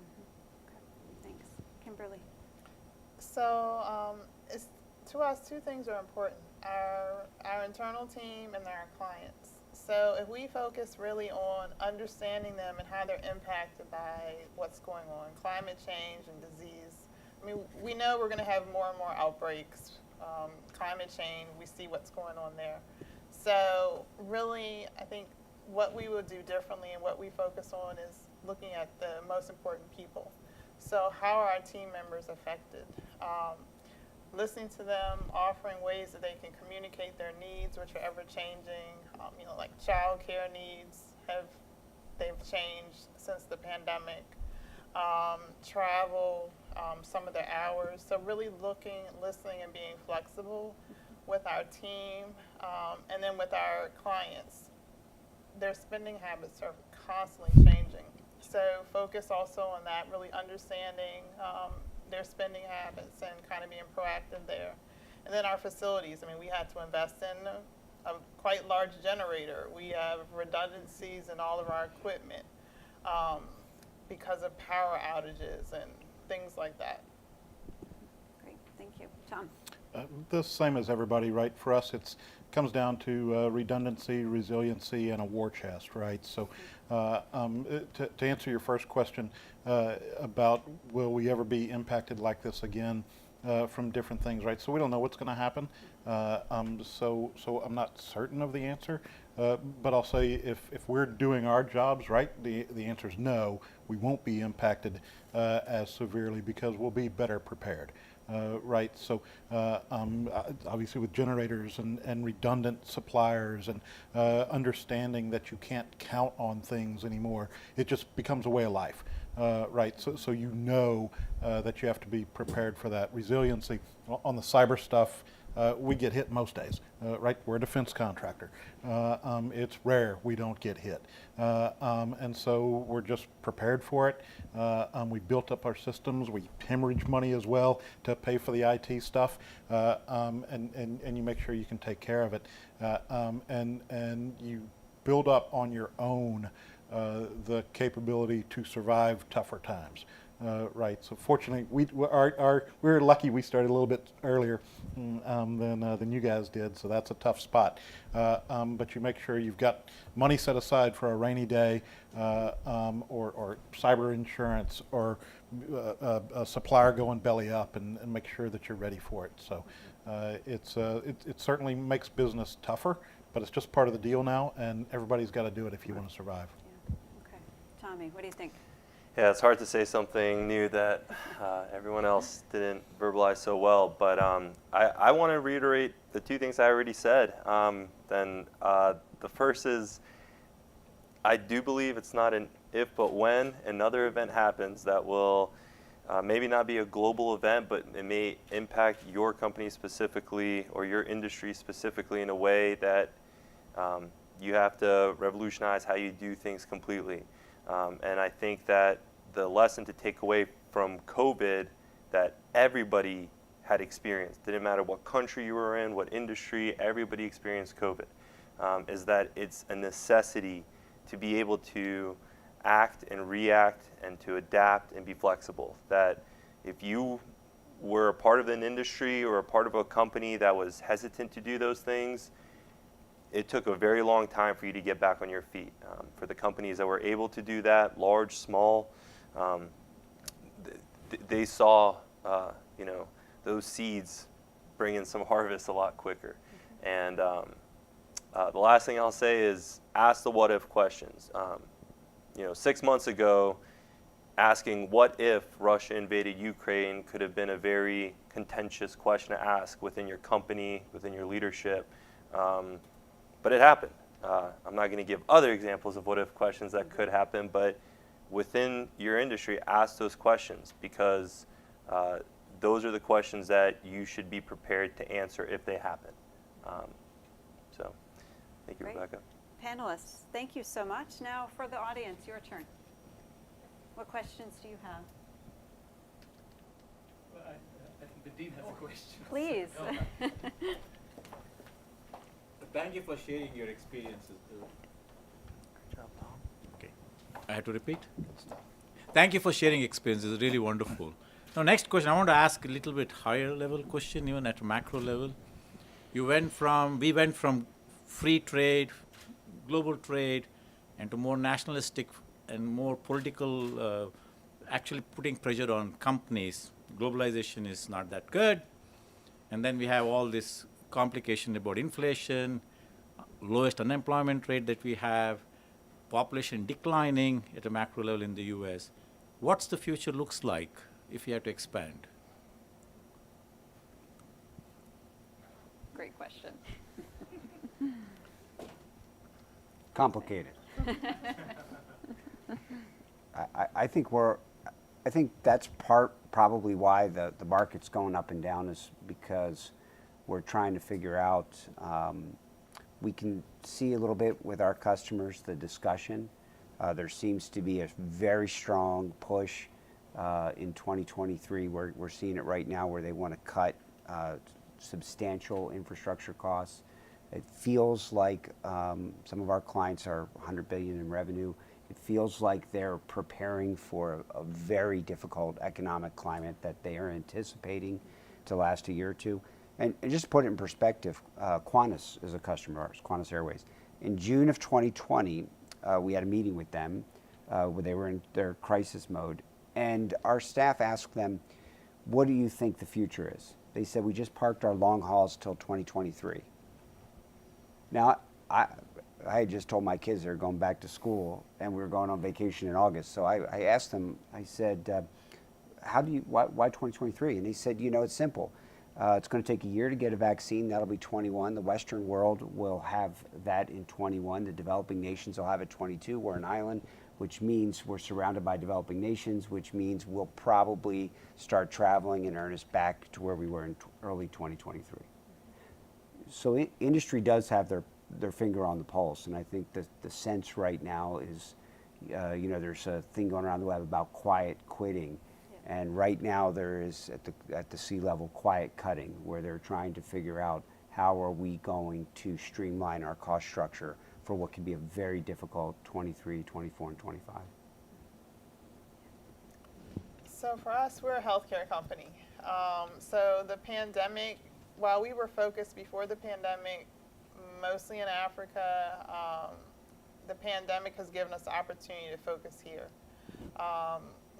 Okay, thanks. Kimberly? So to us, 2 things are important: our internal team and our clients. So if we focus really on understanding them and how they're impacted by what's going on, climate change and disease. I mean, we know we're going to have more and more outbreaks. Climate change, we see what's going on there. So really, I think what we would do differently and what we focus on is looking at the most important people. So how are our team members affected? Listening to them, offering ways that they can communicate their needs, which are ever changing. Like childcare needs they've changed since the pandemic. Travel, some of their hours. So really looking, listening, and being flexible with our team, and then with our clients. Their spending habits are constantly changing. So focus also on that, really understanding their spending habits and kind of being proactive there. And then our facilities. I mean, we had to invest in a quite large generator. We have redundancies in all of our equipment because of power outages and things like that. Great, thank you. Tom? The same as everybody, right? For us, it comes down to redundancy, resiliency, and a war chest, right? So to answer your first question about will we ever be impacted like this again from different things, right? So we don't know what's going to happen. So I'm not certain of the answer, but I'll say if we're doing our jobs right, the answer is no, we won't be impacted as severely because we'll be better prepared. Right, so obviously with generators and redundant suppliers and understanding that you can't count on things anymore, it just becomes a way of life, right? So you know that you have to be prepared for that. Resiliency on the cyber stuff, we get hit most days, right? We're a defense contractor. It's rare we don't get hit. And so we're just prepared for it. We built up our systems. We hemorrhage money as well to pay for the IT stuff. And you make sure you can take care of it. And you build up on your own the capability to survive tougher times. right. So fortunately, we were lucky we started a little bit earlier than you guys did. So that's a tough spot. But you make sure you've got money set aside for a rainy day, or cyber insurance, or a supplier going belly up, and make sure that you're ready for it. So it certainly makes business tougher, but it's just part of the deal now, and everybody's got to do it if you want to survive. Yeah. Okay. Tommy, what do you think? Yeah, it's hard to say something new that everyone else didn't verbalize so well, but I want to reiterate the two things I already said. The first is, I do believe it's not an if but when another event happens that will maybe not be a global event, but it may impact your company specifically or your industry specifically in a way that you have to revolutionize how you do things completely. And I think that the lesson to take away from COVID that everybody had experienced, didn't matter what country you were in, what industry, everybody experienced COVID, is that it's a necessity to be able to act and react and to adapt and be flexible. That if you were a part of an industry or a part of a company that was hesitant to do those things, it took a very long time for you to get back on your feet. For the companies that were able to do that, large, small, they saw those seeds bring in some harvest a lot quicker. And the last thing I'll say is ask the what if questions. 6 months ago, asking what if Russia invaded Ukraine could have been a very contentious question to ask within your company, within your leadership. But it happened. I'm not going to give other examples of what if questions that could happen, but within your industry, ask those questions, because those are the questions that you should be prepared to answer if they happen. So thank you, Great. Rebecca. Panelists, thank you so much. Now for the audience, your turn. What questions do you have? Well, I think the dean has a question. Please. Thank you for sharing your experiences. Okay, I have to repeat. Thank you for sharing experiences. Really wonderful. Now, next question. I want to ask a little bit higher level question, even at a macro level. We went from free trade, global trade, and to more nationalistic and more political, actually putting pressure on companies. Globalization is not that good. And then we have all this complication about inflation, lowest unemployment rate that we have, population declining at a macro level in the US. What's the future looks like if you have to expand? Great question. Complicated. I think that's probably why the market's going up and down, is because we're trying to figure out, we can see a little bit with our customers, the discussion. There seems to be a very strong push in 2023. We're seeing it right now where they want to cut substantial infrastructure costs. It feels like some of our clients are $100 billion in revenue. It feels like they're preparing for a very difficult economic climate that they are anticipating to last a year or two. And just to put it in perspective, Qantas is a customer of ours, Qantas Airways. In June of 2020, we had a meeting with them where they were in their crisis mode. And our staff asked them, what do you think the future is? They said, we just parked our long hauls till 2023. Now, I had just told my kids they were going back to school, and we were going on vacation in August. So I asked them, I said, why 2023? And they said, it's simple. It's going to take a year to get a vaccine. That'll be 21. The Western world will have that in 21. The developing nations will have it 22. We're an island, which means we're surrounded by developing nations, which means we'll probably start traveling in earnest back to where we were in early 2023. So industry does have their finger on the pulse, and I think the sense right now is, there's a thing going around the web about quiet quitting. And right now there is at the C-level quiet cutting, where they're trying to figure out how are we going to streamline our cost structure for what could be a very difficult 23, 24, and 25. So for us, we're a healthcare company. So the pandemic, while we were focused before the pandemic, mostly in Africa, the pandemic has given us the opportunity to focus here.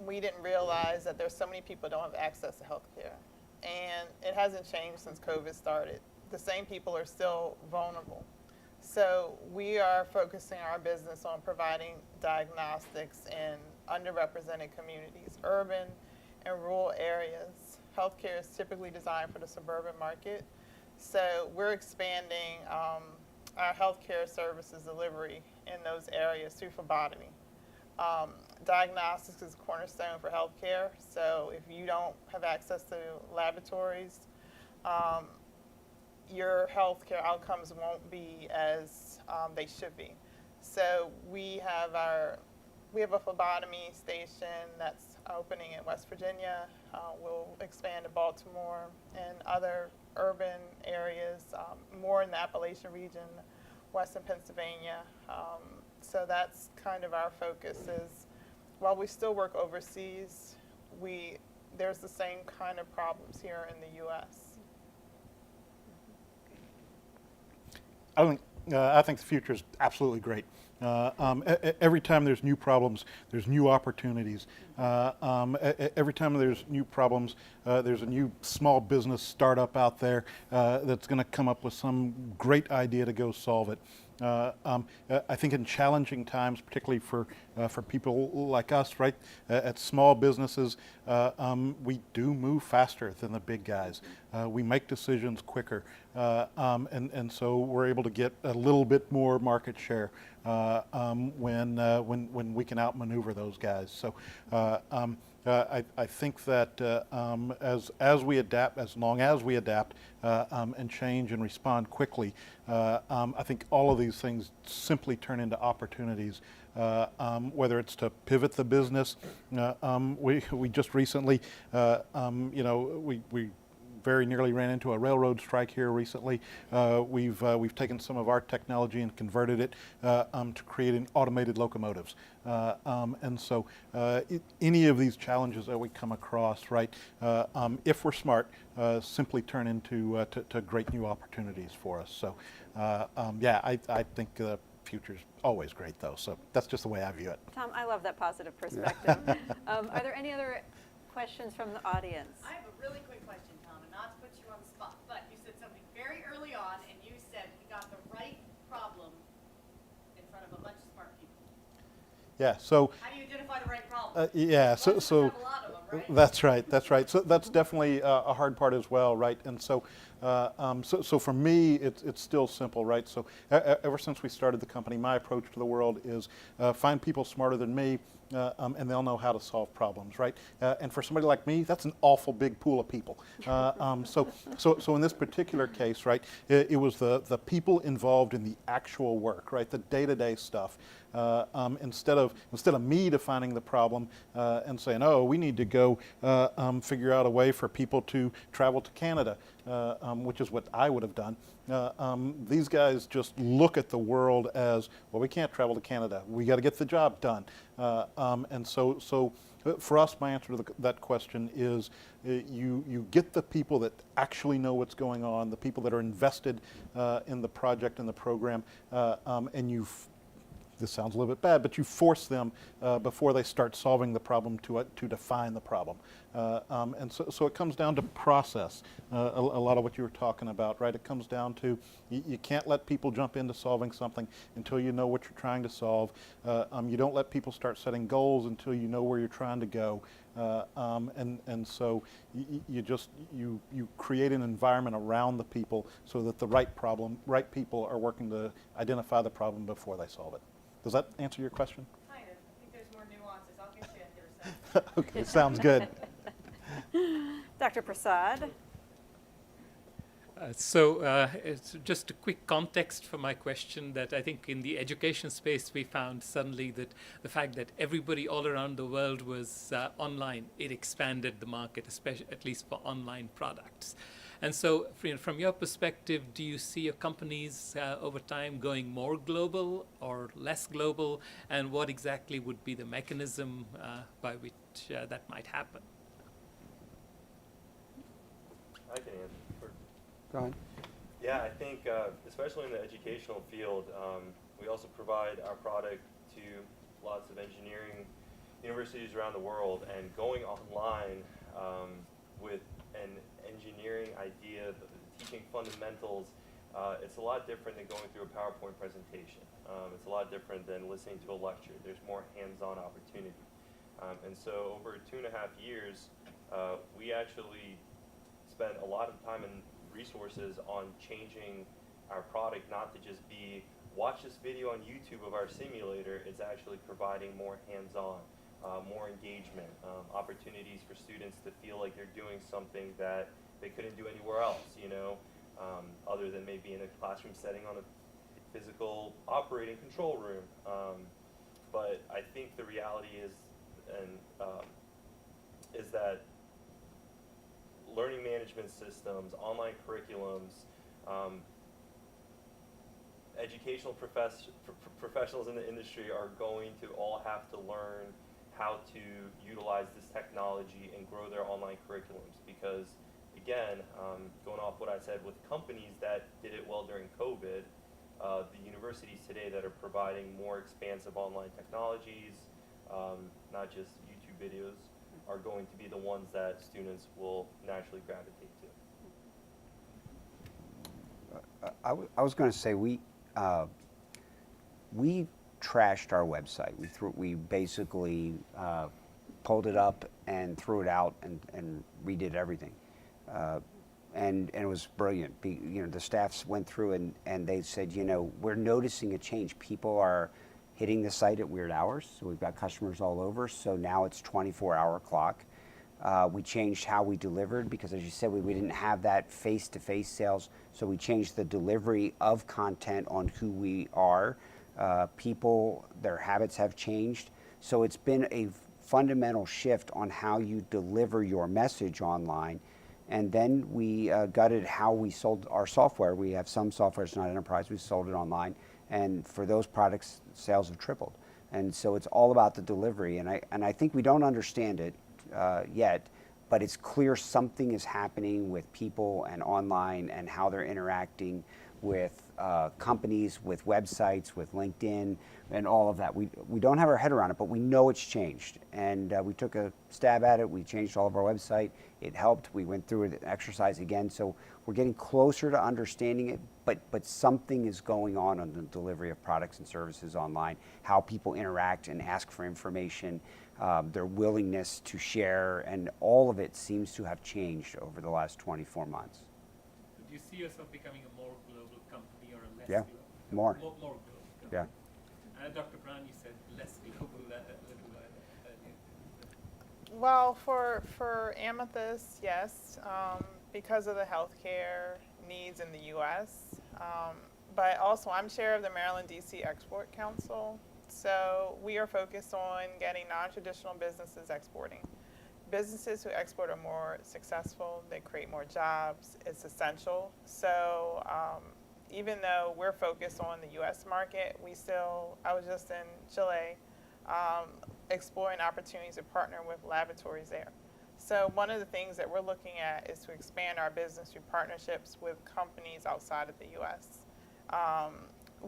We didn't realize that there's so many people who don't have access to healthcare. And it hasn't changed since COVID started. The same people are still vulnerable. So we are focusing our business on providing diagnostics in underrepresented communities, urban and rural areas. Healthcare is typically designed for the suburban market. So we're expanding our healthcare services delivery in those areas through phlebotomy. Diagnostics is a cornerstone for healthcare. So if you don't have access to laboratories, your healthcare outcomes won't be as they should be. So we have a phlebotomy station that's opening in West Virginia. We'll expand to Baltimore and other urban areas, more in the Appalachian region, Western Pennsylvania. So that's kind of our focus is, while we still work overseas, there's the same kind of problems here in the U.S. I think the future is absolutely great. Every time there's new problems, there's new opportunities. Every time there's new problems, there's a new small business startup out there that's going to come up with some great idea to go solve it. I think in challenging times, particularly for people like us, right, at small businesses, we do move faster than the big guys. We make decisions quicker, and so we're able to get a little bit more market share when we can outmaneuver those guys. So I think that as we adapt, as long as we adapt and change and respond quickly, I think all of these things simply turn into opportunities. Whether it's to pivot the business, we just recently, we very nearly ran into a railroad strike here recently. We've taken some of our technology and converted it to creating automated locomotives. And so any of these challenges that we come across, right, if we're smart, simply turn into to great new opportunities for us. So I think the future's always great, though. So that's just the way I view it. Tom, I love that positive perspective. Are there any other questions from the audience? I have a really quick question, Tom, and not to put you on the spot, but you said something very early on, and you said we got the right problem in front of a bunch of smart people. Yeah. So. How do you identify the right problem? Yeah. So. Have a lot of them, right? That's right. That's right. So that's definitely a hard part as well, right? And so, so for me, it's still simple, right? So ever since we started the company, my approach to the world is find people smarter than me, and they'll know how to solve problems, right? And for somebody like me, that's an awful big pool of people. So in this particular case, right, it was the people involved in the actual work, right, the day-to-day stuff. Instead of me defining the problem and saying, oh, we need to go figure out a way for people to travel to Canada, which is what I would have done. These guys just look at the world as, well, we can't travel to Canada. We got to get the job done. And so for us, my answer to that question is you get the people that actually know what's going on, the people that are invested in the project and the program, and this sounds a little bit bad, but you force them before they start solving the problem to define the problem. And so it comes down to process, a lot of what you were talking about, right? It comes down to you can't let people jump into solving something until you know what you're trying to solve. You don't let people start setting goals until you know where you're trying to go. And so you create an environment around the people so that the right people are working to identify the problem before they solve it. Does that answer your question? Kind of. I think there's more nuances. I'll get you in here a second. Okay, sounds good. Dr. Prasad? It's just a quick context for my question that I think in the education space we found suddenly that the fact that everybody all around the world was online, it expanded the market, especially at least for online products. And so from your perspective, do you see your companies over time going more global or less global? And what exactly would be the mechanism by which that might happen? I can answer. Go ahead. Yeah, I think especially in the educational field, we also provide our product to lots of engineering universities around the world, and going online with an engineering idea, teaching fundamentals, it's a lot different than going through a PowerPoint presentation. It's a lot different than listening to a lecture. There's more hands-on opportunity. And so over 2.5 years, we actually spent a lot of time and resources on changing our product not to just be, watch this video on YouTube of our simulator. It's actually providing more hands-on, more engagement, opportunities for students to feel like they're doing something that they couldn't do anywhere else, you know, other than maybe in a classroom setting on a physical operating control room. But I think the reality is, is that learning management systems, online curriculums, educational professionals in the industry are going to all have to learn how to utilize this technology and grow their online curriculums. Because again, going off what I said, with companies that did it well during COVID, the universities today that are providing more expansive online technologies, not just YouTube videos, are going to be the ones that students will naturally gravitate to. I was going to say we trashed our website. We basically pulled it up and threw it out and redid everything, and it was brilliant. The staffs went through and they said, we're noticing a change. People are hitting the site at weird hours, so we've got customers all over. So now it's 24-hour clock. We changed how we delivered because, as you said, we didn't have that face-to-face sales. So we changed the delivery of content on who we are. People, their habits have changed. So it's been a fundamental shift on how you deliver your message online. And then we gutted how we sold our software. We have some software that's not enterprise. We sold it online. And for those products, sales have tripled. And so it's all about the delivery. And I think we don't understand it yet, but it's clear something is happening with people and online and how they're interacting with companies, with websites, with LinkedIn, and all of that. We don't have our head around it, but we know it's changed. And we took a stab at it. We changed all of our website. It helped. We went through an exercise again. So we're getting closer to understanding it, but something is going on the delivery of products and services online, how people interact and ask for information, their willingness to share, and all of it seems to have changed over the last 24 months. Do you see yourself becoming a more global company or a less Yeah, global? more. More global. Yeah. Dr. Brown, you said less global a little earlier. Well, for Amethyst, yes, because of the healthcare needs in the U.S. But also, I'm chair of the Maryland DC Export Council, so we are focused on getting non-traditional businesses exporting. Businesses who export are more successful. They create more jobs. It's essential. So even though we're focused on the U.S. market, I was just in Chile exploring opportunities to partner with laboratories there. So one of the things that we're looking at is to expand our business through partnerships with companies outside of the U.S.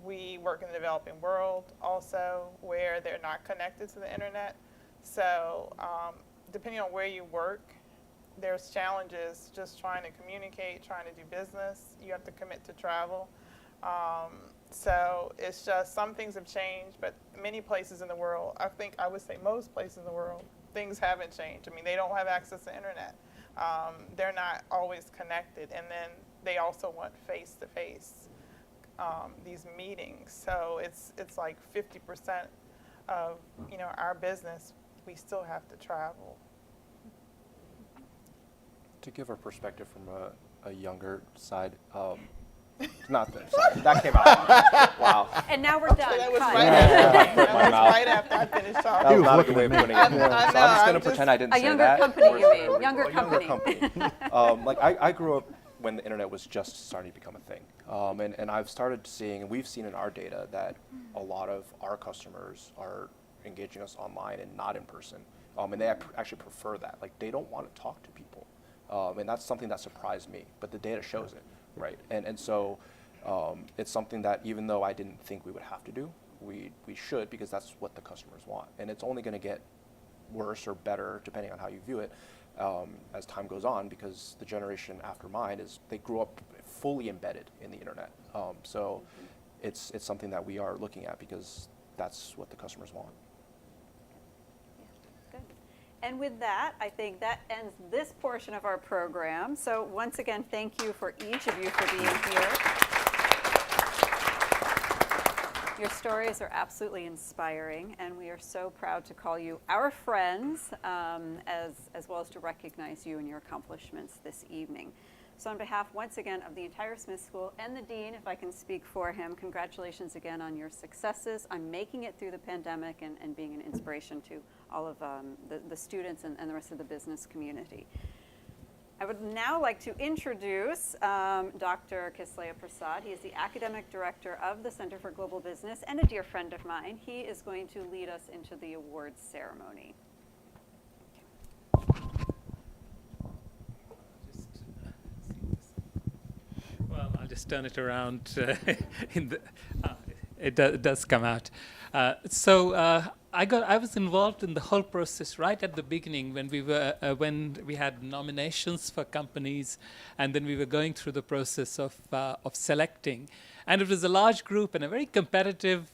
We work in the developing world also, where they're not connected to the internet. So depending on where you work, there's challenges just trying to communicate, trying to do business. You have to commit to travel. So it's just some things have changed, but many places in the world, I would say most places in the world, things haven't changed. I mean, they don't have access to internet. They're not always connected. And then they also want face-to-face these meetings. So it's like 50% of our business, we still have to travel. To give a perspective from a younger side, not that, sorry, that came out. Wow. And now we're done. That was Cut. right after I finished talking. That was not a good way of putting it. I So know, I'm just I'm going to just- pretend I didn't A say younger that. company, Or- you mean. or- Younger a younger company. Like I grew up when the internet was just starting to become a thing. And I've started seeing, and we've seen in our data, that a lot of our customers are engaging us online and not in person. And they actually prefer that. Like, they don't want to talk to people. And that's something that surprised me, but the data shows it, right? And so it's something that even though I didn't think we would have to do, we should, because that's what the customers want. And it's only going to get worse or better, depending on how you view it, as time goes on, because the generation after mine they grew up fully embedded in the internet. So it's something that we are looking at because that's what the customers want. Good. And with that, I think that ends this portion of our program. So once again, thank you for each of you for being here. Your stories are absolutely inspiring, and we are so proud to call you our friends, as well as to recognize you and your accomplishments this evening. So on behalf, once again, of the entire Smith School and the Dean, if I can speak for him, congratulations again on your successes, on making it through the pandemic and being an inspiration to all of the students and the rest of the business community. I would now like to introduce Dr. Kisleya Prasad. He is the Academic Director of the Center for Global Business and a dear friend of mine. He is going to lead us into the awards ceremony. Well, I'll just turn it around. It does come out. I was involved in the whole process right at the beginning when we had nominations for companies, and then we were going through the process of selecting. And it was a large group and a very competitive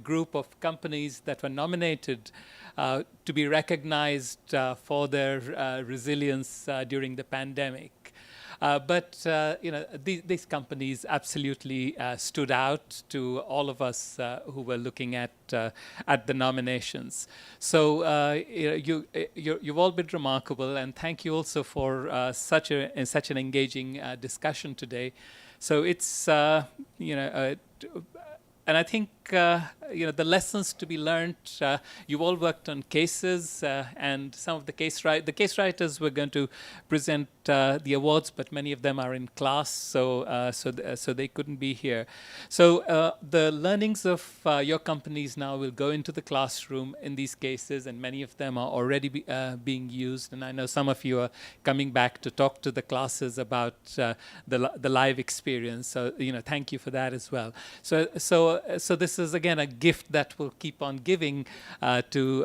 group of companies that were nominated to be recognized for their resilience during the pandemic. These companies absolutely stood out to all of us who were looking at the nominations. So you've all been remarkable, and thank you also for such an engaging discussion today. So it's and I think the lessons to be learned. You all worked on cases, and some of the case writers were going to present the awards, but many of them are in class, so they couldn't be here. So the learnings of your companies now will go into the classroom in these cases, and many of them are already being used. And I know some of you are coming back to talk to the classes about the live experience. So thank you for that as well. So this is again a gift that will keep on giving to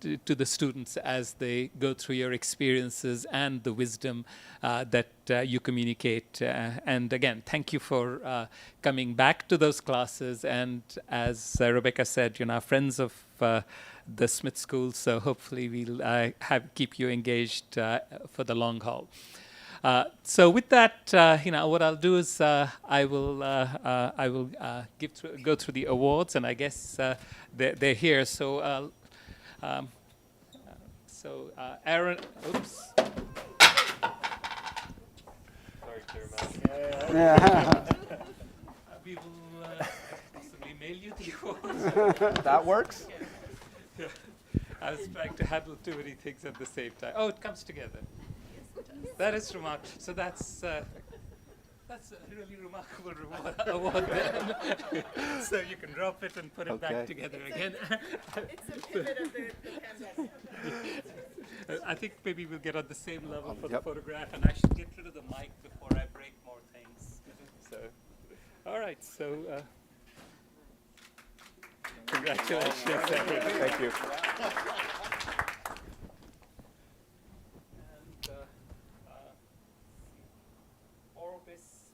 the students as they go through your experiences and the wisdom that you communicate. And again, thank you for coming back to those classes. And as Rebecca said, you're now friends of the Smith School, so hopefully we'll keep you engaged for the long haul. So with that, what I'll do is I will go through the awards, and I guess they're here. So Aaron, oops. Sorry, Chairman. We will possibly mail you the awards. That works? Yeah. I was trying to handle too many things at the same time. Oh, it comes together. That is remarkable. So that's a really remarkable award then. So you can drop it and put it back together again. It's a pivot of the pandemic. I think maybe we'll get on the same level for the Yep. photograph, and I should get rid of the mic before I break more things. So, all right. So, congratulations, everybody. Thank you. Orbis.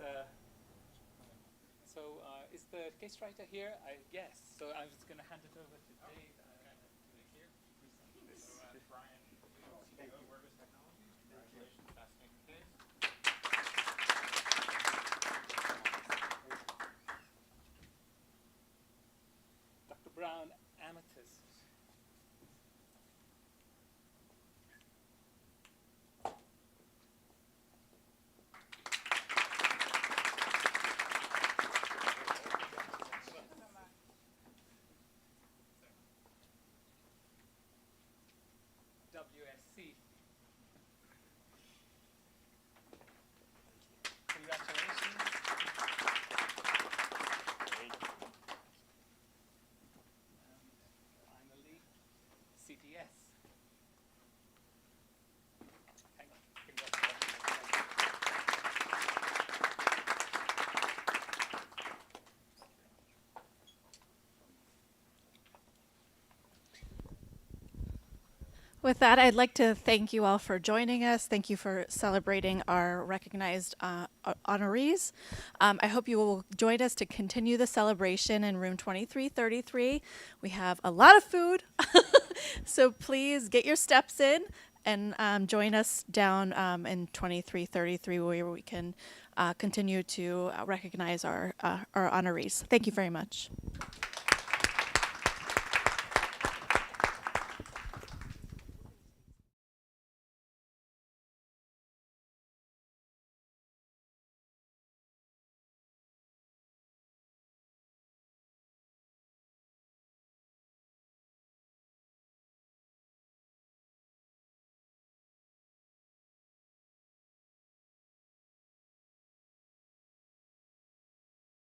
Is the case writer here? Yes. So I was going to hand it over to Dave. Here. Brian. Thank you. Orbis Technologies. Congratulations. Fascinating case. Dr. Brown, Amethyst. With that, I'd like to thank you all for joining us. Thank you for celebrating our recognized honorees. I hope you will join us to continue the celebration in room 2333. We have a lot of food, so please get your steps in and join us down in 2333 where we can continue to recognize our honorees. Thank you very much.